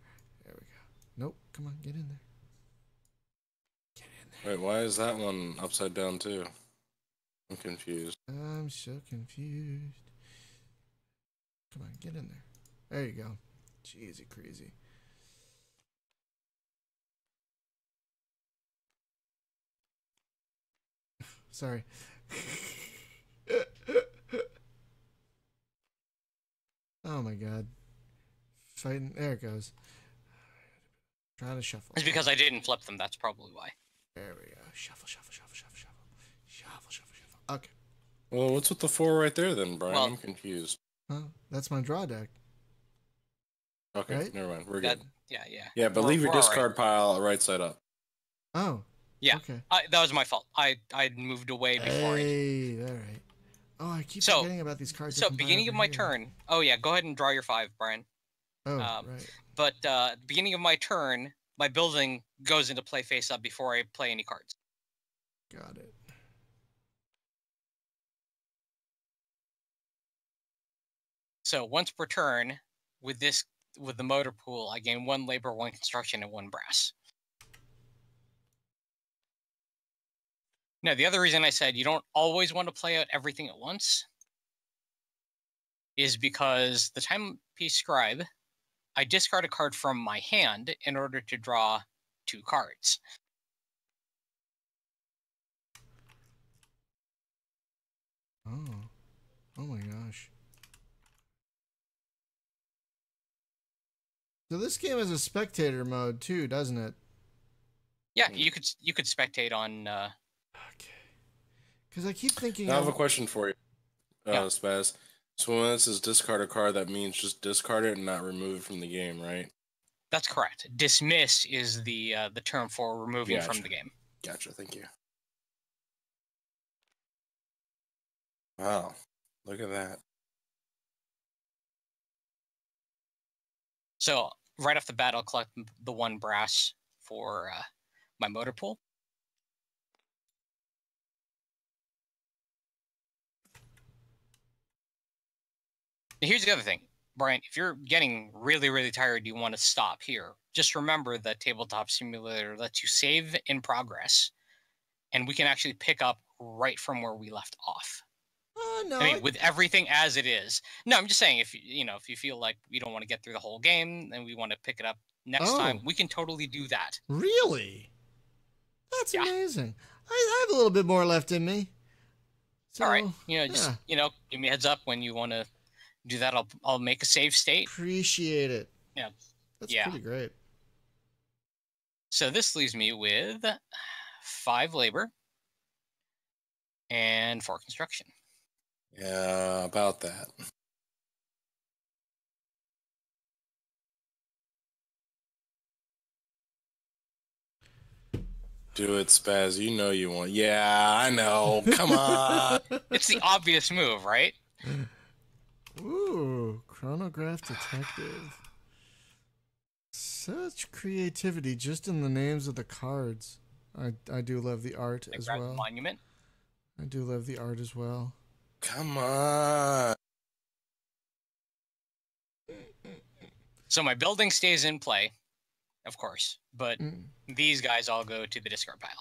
There we go. Nope. Come on, get in there. Get in there. Wait, why is that one upside down too? I'm confused. I'm so confused. Come on, get in there. There you go. Jeezy crazy. Sorry. Oh my god. Fighting. There it goes. Trying to shuffle. It's because I didn't flip them. That's probably why. There we go. Shuffle, shuffle, shuffle, shuffle, shuffle. Shuffle, shuffle, shuffle. Okay. Well, what's with the 4 right there then, Brian? Well- I'm confused. Huh? That's my draw deck. Okay, Right? never mind. We're That, good. yeah. Yeah, but We're- leave your we're all right. discard pile right side up. Oh. Yeah. Okay. That was my fault. I moved away before I. Hey, all right. Oh, I keep So- forgetting about these cards. I So can buy beginning of over my here. turn. Oh yeah, go ahead and draw your 5, Brian. Oh, um, right. But beginning of my turn, my building goes into play face up before I play any cards. Got it. So once per turn, with the motor pool, I gain 1 labor, 1 construction, and 1 brass. Now, the other reason I said you don't always want to play out everything at once is because the timepiece scribe, I discard a card from my hand in order to draw 2 cards. Oh my gosh. So this game has a spectator mode too, doesn't it? Yeah, you could spectate on. Okay. Because I keep thinking. I have a question for you, Yeah. Spaz. So when it says discard a card, that means just discard it and not remove it from the game, right? That's correct. Dismiss is the term for removing from the game. Gotcha. Thank you. Wow, look at that. So right off the bat, I'll collect the 1 brass for my motor pool. Here's the other thing, Brian. If you're getting really, really tired, you want to stop here. Just remember that Tabletop Simulator lets you save in progress, and we can actually pick up right from where we left off. No. I mean, with everything as it is. No, I'm just saying, if you feel like we don't want to get through the whole game and we want to pick it up next time, we can totally do that. Really? That's amazing. I have a little bit more left in me. So, all right, just give me a heads up when you want to do that. I'll make a save state. Appreciate it. Yeah, that's pretty great. So this leaves me with 5 labor and 4 construction. Yeah, about that. Do it, Spaz. You know you want. Yeah, I know. Come on. It's the obvious move, right? Ooh, chronograph detective. Such creativity just in the names of the cards. I do love the art as well. Monument. I do love the art as well. Come on. So my building stays in play, of course, but these guys all go to the discard pile.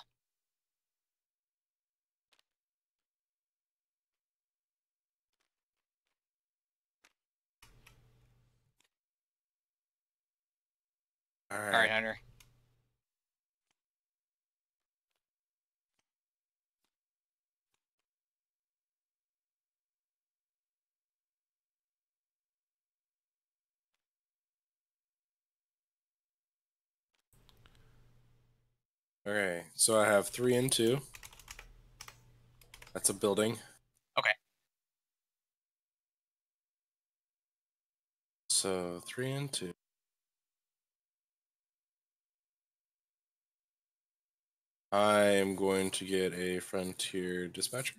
All right, Hunter. Okay, so I have 3 and 2. That's a building. Okay. So 3 and 2. I am going to get a frontier dispatcher.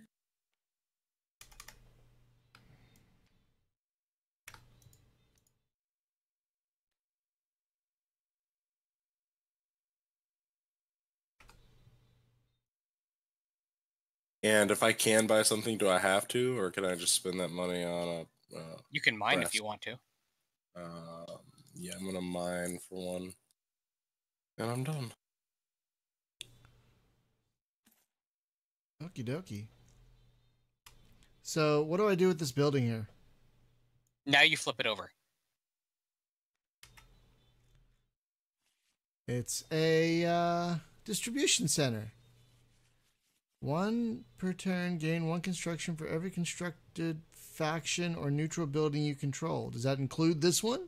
And if I can buy something, do I have to, or can I just spend that money on a? You can mine if you want to. Yeah, I'm gonna mine for 1, and I'm done. Okie dokie. So, what do I do with this building here? Now you flip it over. It's a distribution center. 1 per turn, gain 1 construction for every constructed faction or neutral building you control. Does that include this one?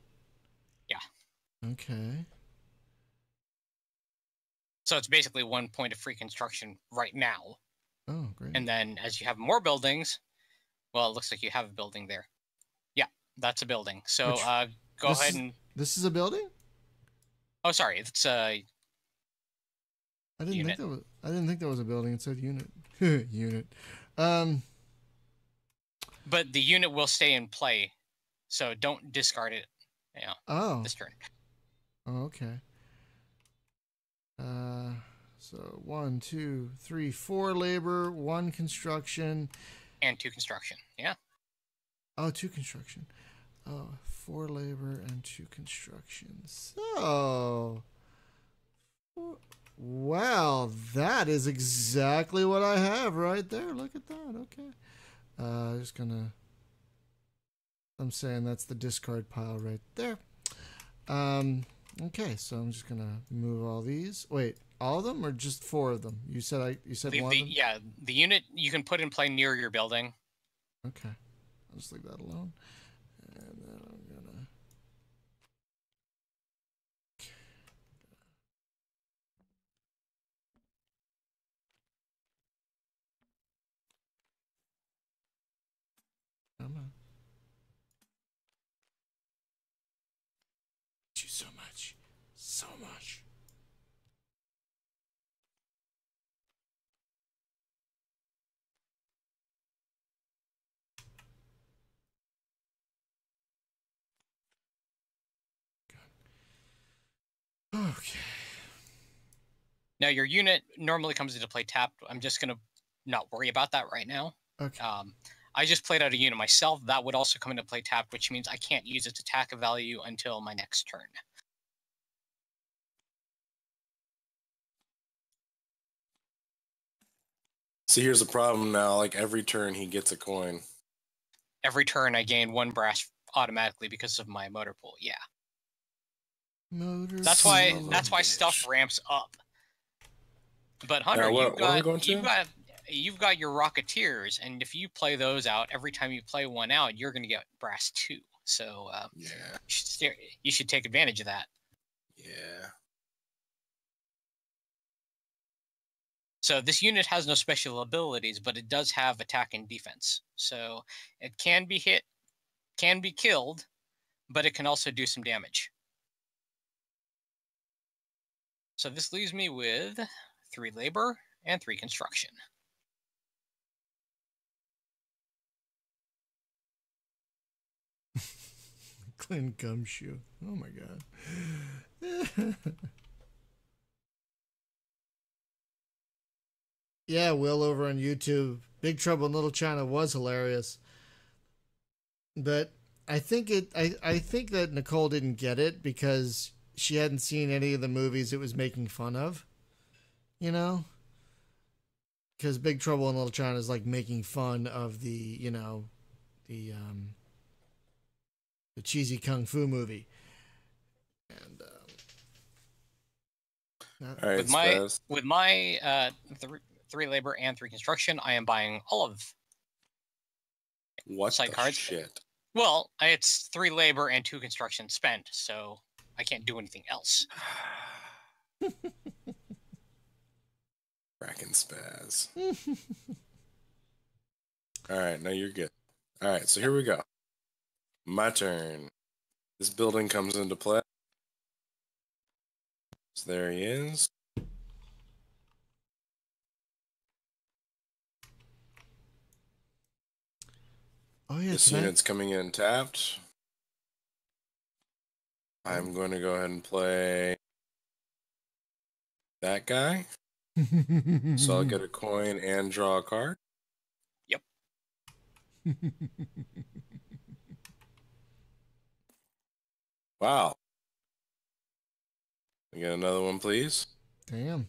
Yeah. Okay. So it's basically 1 point of free construction right now. Oh, great. And then as you have more buildings, well, it looks like you have a building there. Yeah, that's a building. So go ahead and... This is a building? Oh, sorry. It's a... I didn't think that was a building. It said unit. Unit. But the unit will stay in play, so don't discard it. This turn. Oh, okay. So 1, 2, 3, 4 labor, 1 construction, and 2 construction. Yeah. Oh, 2 construction. Oh, 4 labor and 2 construction. So Well, that is exactly what I have right there. Look at that. Okay. Just gonna. I'm saying that's the discard pile right there. Okay, so I'm just gonna move all these. Wait, all of them or just 4 of them? You said one of them. Yeah, the unit you can put in play near your building. Okay, I'll just leave that alone. And then I'm gonna. Come on. Thank you so much. So much. Okay. Now your unit normally comes into play tapped. I'm just gonna not worry about that right now. Okay. I just played out a unit myself. That would also come into play tapped, which means I can't use its attack value until my next turn. See, here's the problem now. Like every turn, he gets a coin. Every turn I gain 1 brass automatically because of my motor pool. Yeah. Motor. That's why stuff ramps up. But Hunter, what are we going to? you've got your Rocketeers, and if you play those out every time you play one out, you're going to get brass 2. So Yeah. you should take advantage of that. Yeah. So this unit has no special abilities, but it does have attack and defense. So it can be hit, can be killed, but it can also do some damage. So this leaves me with 3 labor and 3 construction. Clint Gumshoe. Oh my god. Yeah, Will over on YouTube. Big Trouble in Little China was hilarious. But I think I think that Nicole didn't get it because she hadn't seen any of the movies it was making fun of. You know? Because Big Trouble in Little China is like making fun of the cheesy kung fu movie. And All right, with my 3 labor and 3 construction, I am buying all of what side the cards. shit? Well, it's 3 labor and 2 construction spent, so I can't do anything else. Bracken spaz. All right, now you're good. All right, so here we go. My turn. This building comes into play. So there he is. oh yeah, This unit's coming in tapped. I'm going to go ahead and play that guy. So I'll get a coin and draw a card. Yep. Wow. We get another one, please. Damn.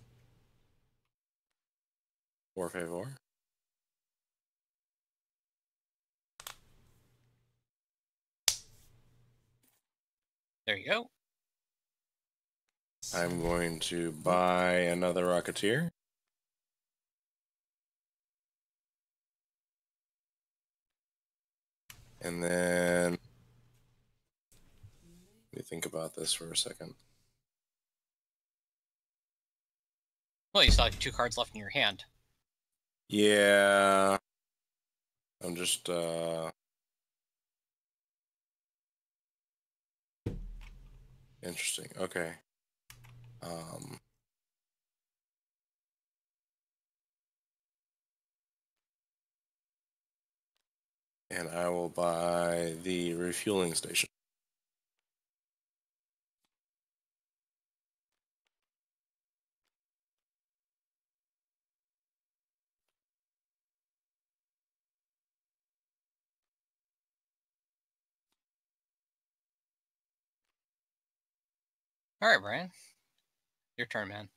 Por favor. There you go. I'm going to buy another Rocketeer. And then let me think about this for a second. Well, you still have 2 cards left in your hand. Yeah. I'm just interesting. Okay. And I will buy the refueling station. All right, Brian. Your turn, man.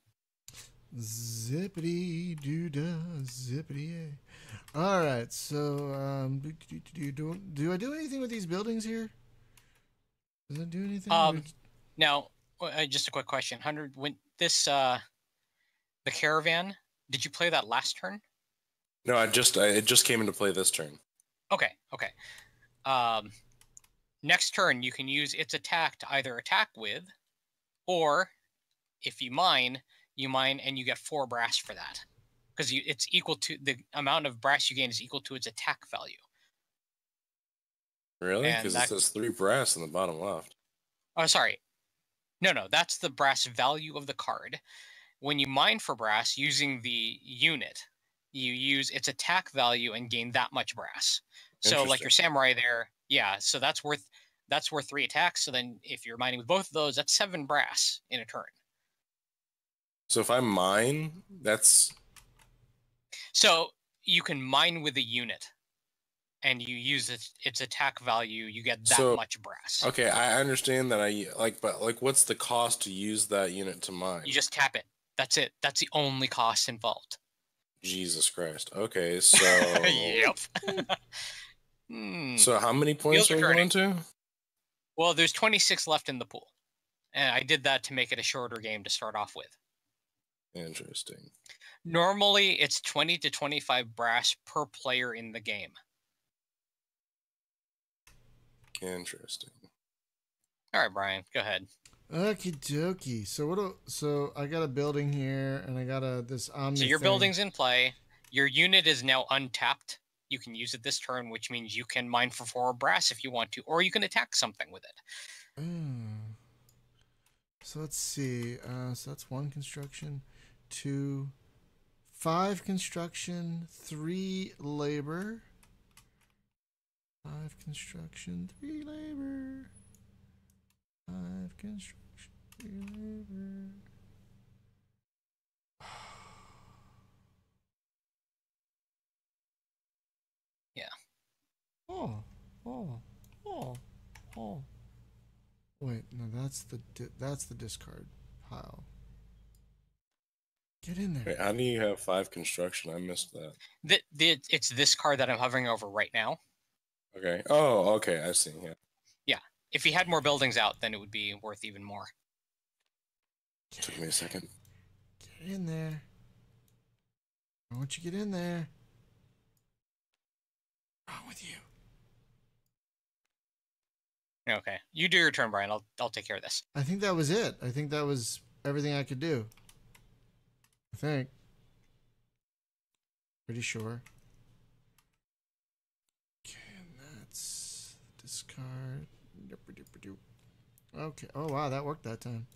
Zippity doo dah, zippity yay. All right, so do I do anything with these buildings here? Does it do anything? Now, just a quick question, 100. When this the caravan, did you play that last turn? No, it just came into play this turn. Okay. Next turn, you can use its attack to either attack with, or if you mine, and you get 4 brass for that, because it's equal to the amount of brass you gain is equal to its attack value. Really? Because it says 3 brass in the bottom left. Oh, sorry. No, that's the brass value of the card. When you mine for brass using the unit, you use its attack value and gain that much brass. So like your samurai there, yeah, so that's worth 3 attacks. So then if you're mining with both of those, that's 7 brass in a turn. So if I mine, that's... So you can mine with a unit, and you use its attack value, you get that much brass. Okay, I understand that but what's the cost to use that unit to mine? You just tap it. That's it. That's the only cost involved. Jesus Christ. Okay, so... Yep. So how many points are we going to? Well, there's 26 left in the pool. And I did that to make it a shorter game to start off with. Interesting. Normally, it's 20 to 25 brass per player in the game. Interesting. All right, Brian, go ahead. Okie dokie. So I got a building here, and I got this omni. So your building's in play. Your unit is now untapped. You can use it this turn, which means you can mine for 4 brass if you want to, or you can attack something with it. So let's see. So that's 1 construction, 2, 5 construction, 3 labor. 5 construction, 3 labor. 5 construction, 3 labor. Yeah. Oh. Wait, no, that's the discard pile. Get in there. Wait, how do you have 5 construction? I missed that. It's this card that I'm hovering over right now. Okay. Oh, okay. I see. Yeah. Yeah. If he had more buildings out, then it would be worth even more. Took me a second. Get in there. I want you to get in there. What's wrong with you? Okay. You do your turn, Brian. I'll take care of this. I think that was it. I think that was everything I could do. I think. Pretty sure. Okay, and that's discard. Okay. Oh, wow. That worked that time.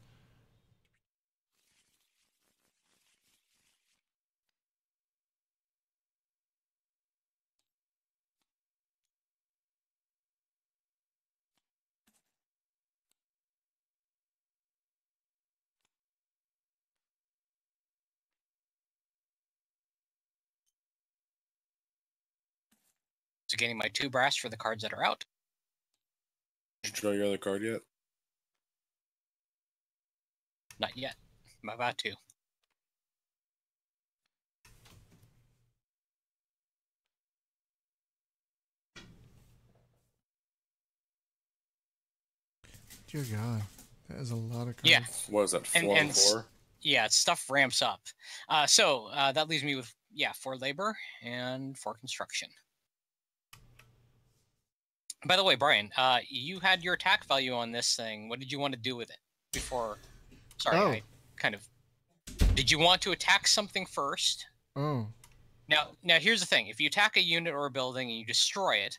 So gaining my 2 brass for the cards that are out. Did you draw your other card yet? Not yet. I'm about to. Dear God, that is a lot of cards. Yeah. What is that, 4 and 4? Yeah, stuff ramps up. So that leaves me with 4 labor and 4 construction. By the way, Brian, you had your attack value on this thing. What did you want to do with it before? Sorry, I kind of. Did you want to attack something first? Oh. Now here's the thing. If you attack a unit or a building and you destroy it,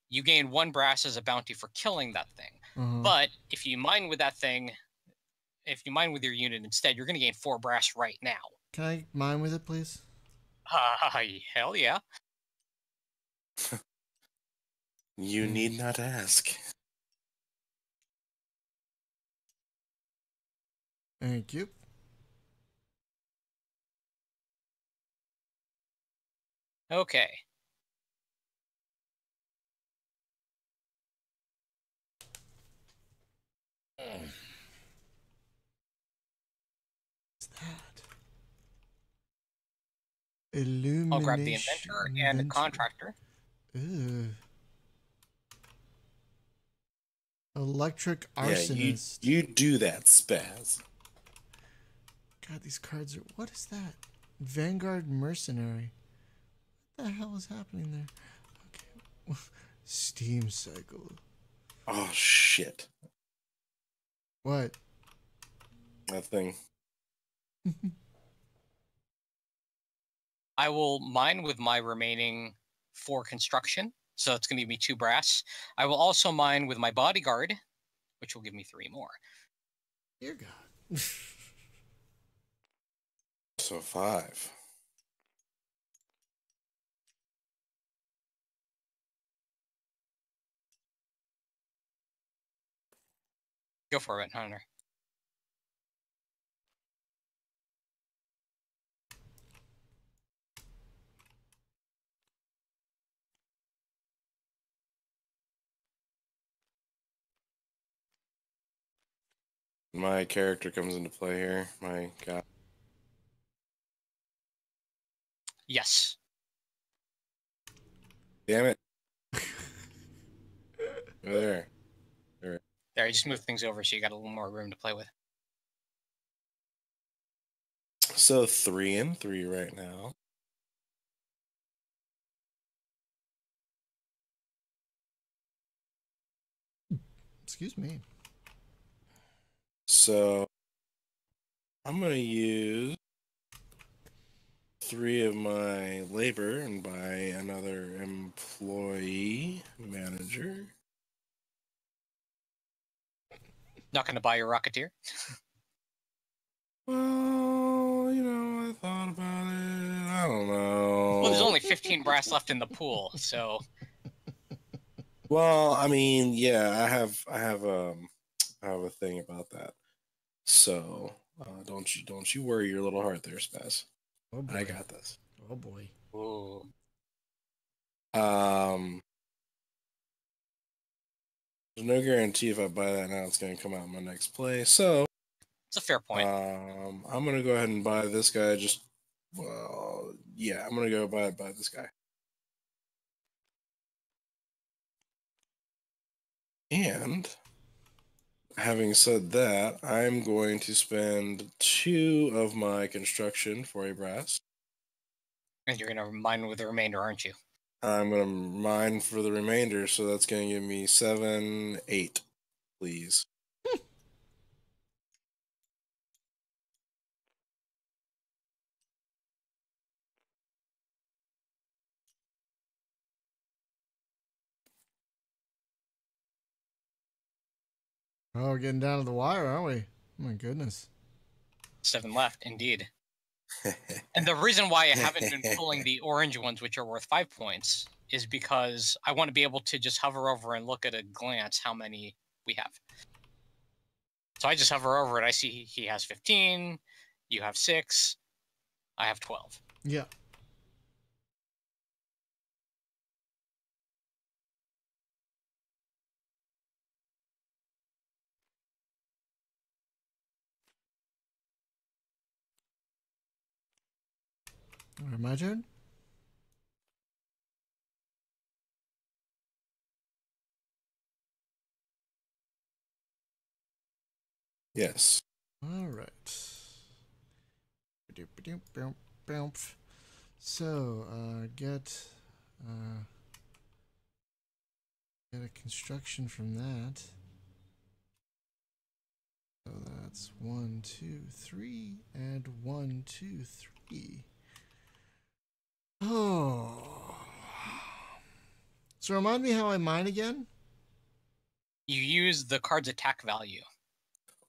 you gain 1 brass as a bounty for killing that thing. But if you mine with that thing, if you mine with your unit instead, you're going to gain 4 brass right now. Can I mine with it, please? Hell yeah. You need not ask. Thank you. Okay. What's that? Illumination. I'll grab the inventor and the contractor. Ooh. Electric Yeah, arsonist. you do that, Spaz. God, these cards are. What is that? Vanguard mercenary. What the hell is happening there? Okay. Steam cycle. Oh shit! What? Nothing. I will mine with my remaining 4 construction, so it's going to give me 2 brass. I will also mine with my bodyguard, which will give me 3 more. Dear God. So 5. Go for it, Hunter. My character comes into play here. My God. Yes. Damn it. Over there. There, I just moved things over so you got a little more room to play with. So 3 and 3 right now. Excuse me. So I'm gonna use 3 of my labor and buy another employee manager. Not going to buy your Rocketeer? Well, I thought about it. I don't know. Well, there's only 15 brass left in the pool, so... Well, I mean, yeah, I have a thing about that. So don't you worry your little heart there, Spaz. Oh boy. I got this. Oh boy. Ooh. There's no guarantee if I buy that now it's going to come out in my next play. So It's a fair point. I'm going to go ahead and buy this guy. I'm going to go buy this guy. And having said that, I'm going to spend 2 of my construction for a brass. And you're going to mine with the remainder, aren't you? I'm going to mine for the remainder, so that's going to give me 7, 8, please. Oh, we're getting down to the wire, aren't we? Oh my goodness. 7 left, indeed. And the reason why I haven't been pulling the orange ones, which are worth 5 points, is because I want to be able to just hover over and look at a glance how many we have. So I just hover over it. I see he has 15, you have 6, I have 12. Yeah. All right, my turn? Yes. All right. So, get a construction from that. So that's 1, 2, 3, and 1, 2, 3. Oh. So remind me how I mine again? You use the card's attack value.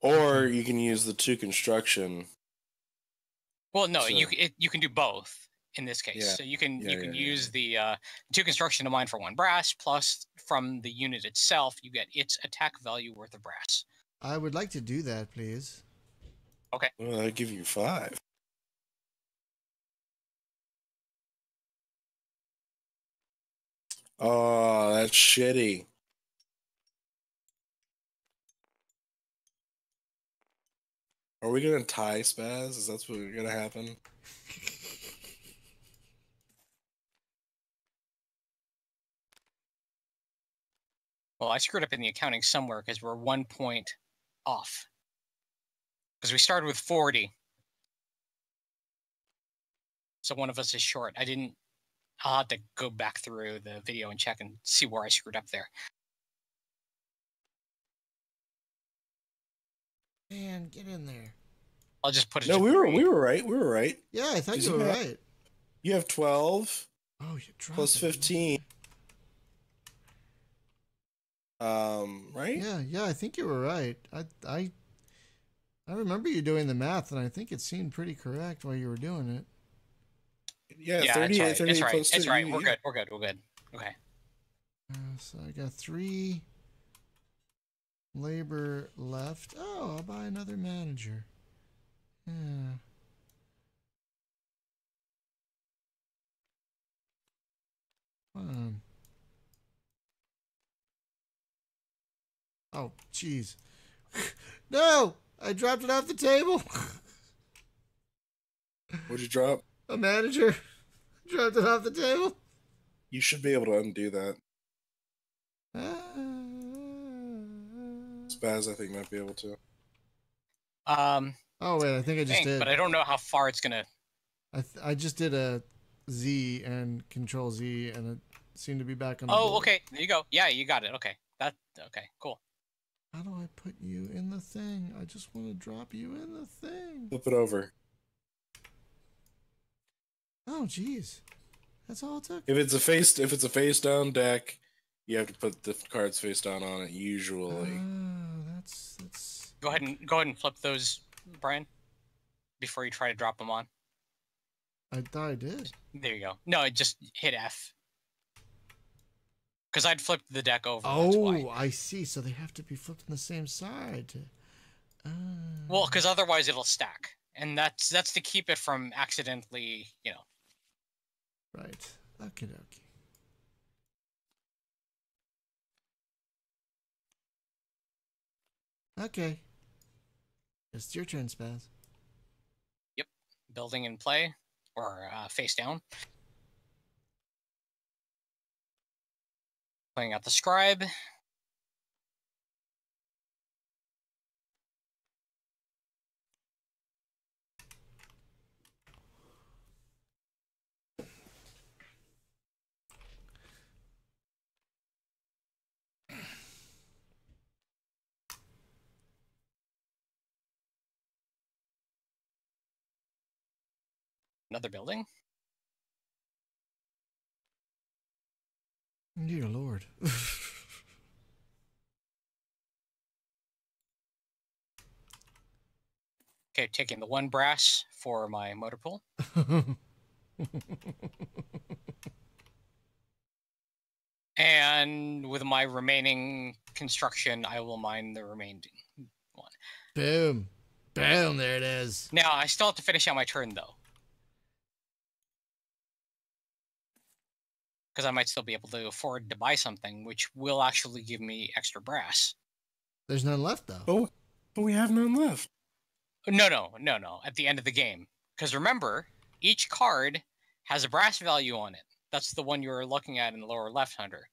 Or you can use the 2 construction. Well, no, So- you can do both in this case. Yeah. So you can Yeah, use the 2 construction to mine for 1 brass, plus from the unit itself, you get its attack value worth of brass. I would like to do that, please. Okay. Well, I'll give you 5. Oh, that's shitty. Are we gonna tie, Spaz? Is that what's gonna happen? Well, I screwed up in the accounting somewhere because we're 1 point off. Because we started with 40. So one of us is short. I'll have to go back through the video and check and see where I screwed up there. Man, get in there. I'll just put it. No, we were right. We were right. Yeah, I thought you were right. You have 12. Oh, you dropped plus it. 15. Right? Yeah, I think you were right. I remember you doing the math, and I think it seemed pretty correct while you were doing it. Yeah, 38, 38 plus 2. It's right. We're good. Okay. So I got 3 labor left. Oh, I'll buy another manager. Yeah. Come on. Oh, jeez. No! I dropped it off the table. What'd you drop? A manager. Dropped it off the table. You should be able to undo that. Spaz, I think, might be able to. Oh, wait, I think I just did. But I don't know how far it's going to... I just did a Z and Control Z, and it seemed to be back on the board. Okay. There you go. Yeah, you got it. Okay. Okay, cool. How do I put you in the thing? I just want to drop you in the thing. Flip it over. Oh, jeez. That's all it took. If it's a face down deck, you have to put the cards face down on it usually. That's Go ahead and flip those, Brian, before you try to drop them on. I thought I did. There you go. No, just hit F. Because I'd flipped the deck over. Oh, I see. So they have to be flipped on the same side. Well, because otherwise it'll stack, and that's to keep it from accidentally, Right. Okie dokie. Okay. It's your turn, Spaz. Yep. Building in play, or face down. Playing out the scribe. Another building. Dear Lord. Okay, taking the 1 brass for my motor pool. And with my remaining construction, I will mine the remaining 1. Boom. Boom, there it is. Now, I still have to finish out my turn, though. Because I might still be able to afford to buy something, which will actually give me extra brass. There's none left, though. Oh, but we have none left. No. At the end of the game. Because remember, each card has a brass value on it. That's the one you're looking at in the lower left, Hunter.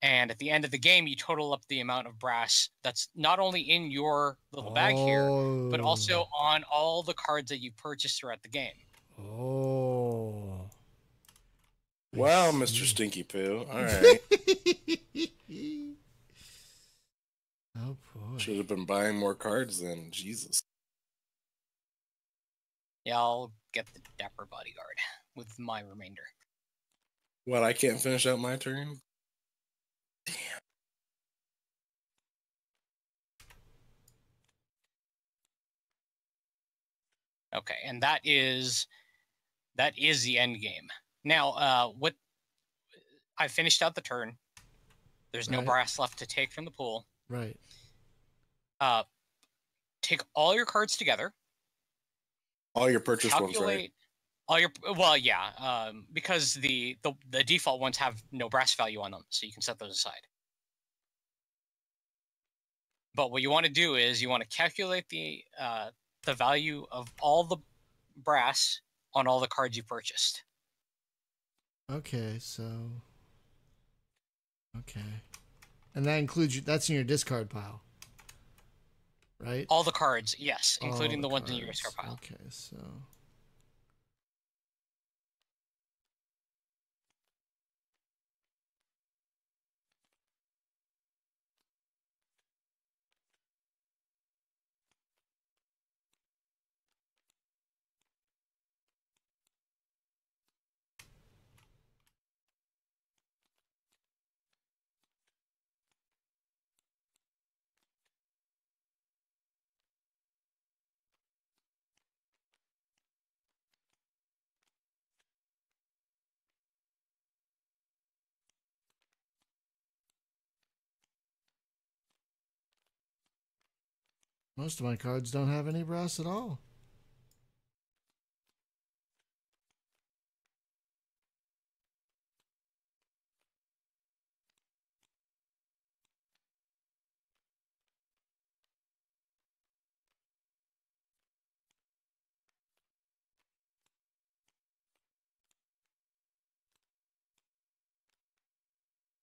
And at the end of the game, you total up the amount of brass that's not only in your little bag here, but also on all the cards that you purchased throughout the game. Oh. Wow, Mr. Stinky Poo. All right. Oh, boy. Should have been buying more cards then. Jesus. Yeah, I'll get the Dapper Bodyguard with my remainder. What, I can't finish out my turn? Damn. Okay, and that is the end game. Now, what I finished out the turn. There's no brass left to take from the pool. Right. Take all your cards together. All your purchased ones, right? Because the default ones have no brass value on them, so you can set those aside. But what you want to do is you want to calculate the value of all the brass on all the cards you purchased. Okay, so... Okay. And that includes that's in your discard pile, right? All the cards, yes, All including the ones in your cards. discard pile. Okay, so most of my cards don't have any brass at all.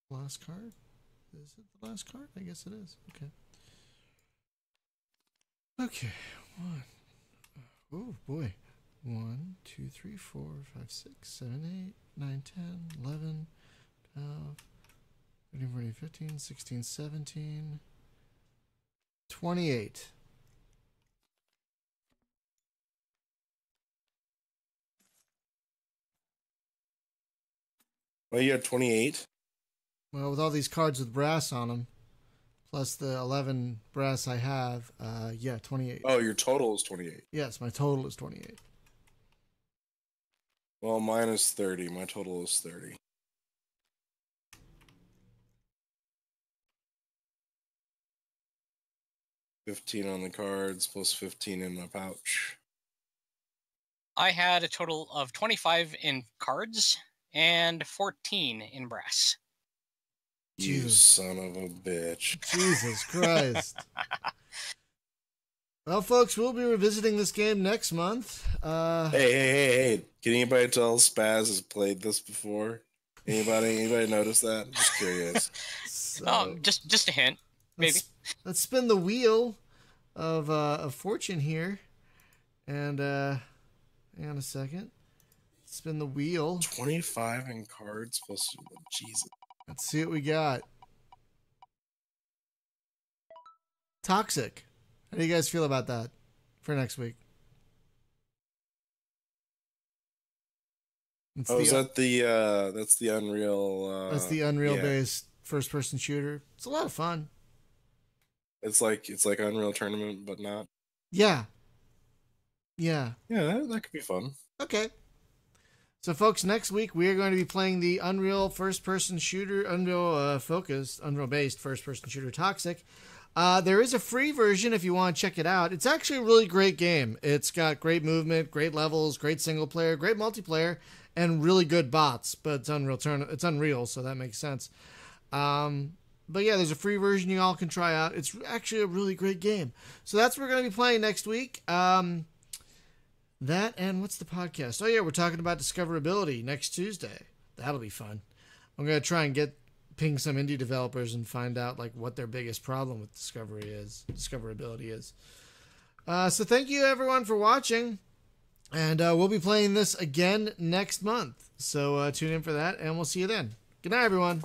Last card? Is it the last card? I guess it is. Okay. Okay. One. Oh boy. 1, 2, 3, 4, 5, 6, 7, 8, 9, 10, 11, 12, 13, 14, 15, 16, 17, 28. Well, you have 28. Well, with all these cards with brass on them, plus the 11 brass I have, yeah, 28. Oh, your total is 28. Yes, my total is 28. Well, mine is 30. My total is 30. $15 on the cards, plus 15 in my pouch. I had a total of 25 in cards and 14 in brass. You Jesus. son of a bitch. Jesus Christ. Well, folks, we'll be revisiting this game next month. Hey. Can anybody tell Spaz has played this before? Anybody notice that? I'm just curious. So, Just a hint, maybe. Let's spin the wheel of fortune here. And hang on a second. Spin the wheel. 25 in cards plus Jesus. Let's see what we got. Toxic. How do you guys feel about that for next week? Is that that's the Unreal that's the Unreal based first person shooter. It's a lot of fun. It's like Unreal Tournament, but not. Yeah. Yeah. Yeah, that could be fun. Okay. So, folks, next week we are going to be playing the Unreal first-person shooter, Unreal-based first-person shooter Toxic. There is a free version if you want to check it out. It's actually a really great game. It's got great movement, great levels, great single-player, great multiplayer, and really good bots. But it's Unreal, so that makes sense. But yeah, there's a free version you all can try out. It's actually a really great game. So that's what we're going to be playing next week. That and what's the podcast? Oh, yeah, we're talking about discoverability next Tuesday. That'll be fun. I'm going to try and ping some indie developers and find out like what their biggest problem with discoverability is. So thank you, everyone, for watching. And we'll be playing this again next month. So tune in for that, and we'll see you then. Good night, everyone.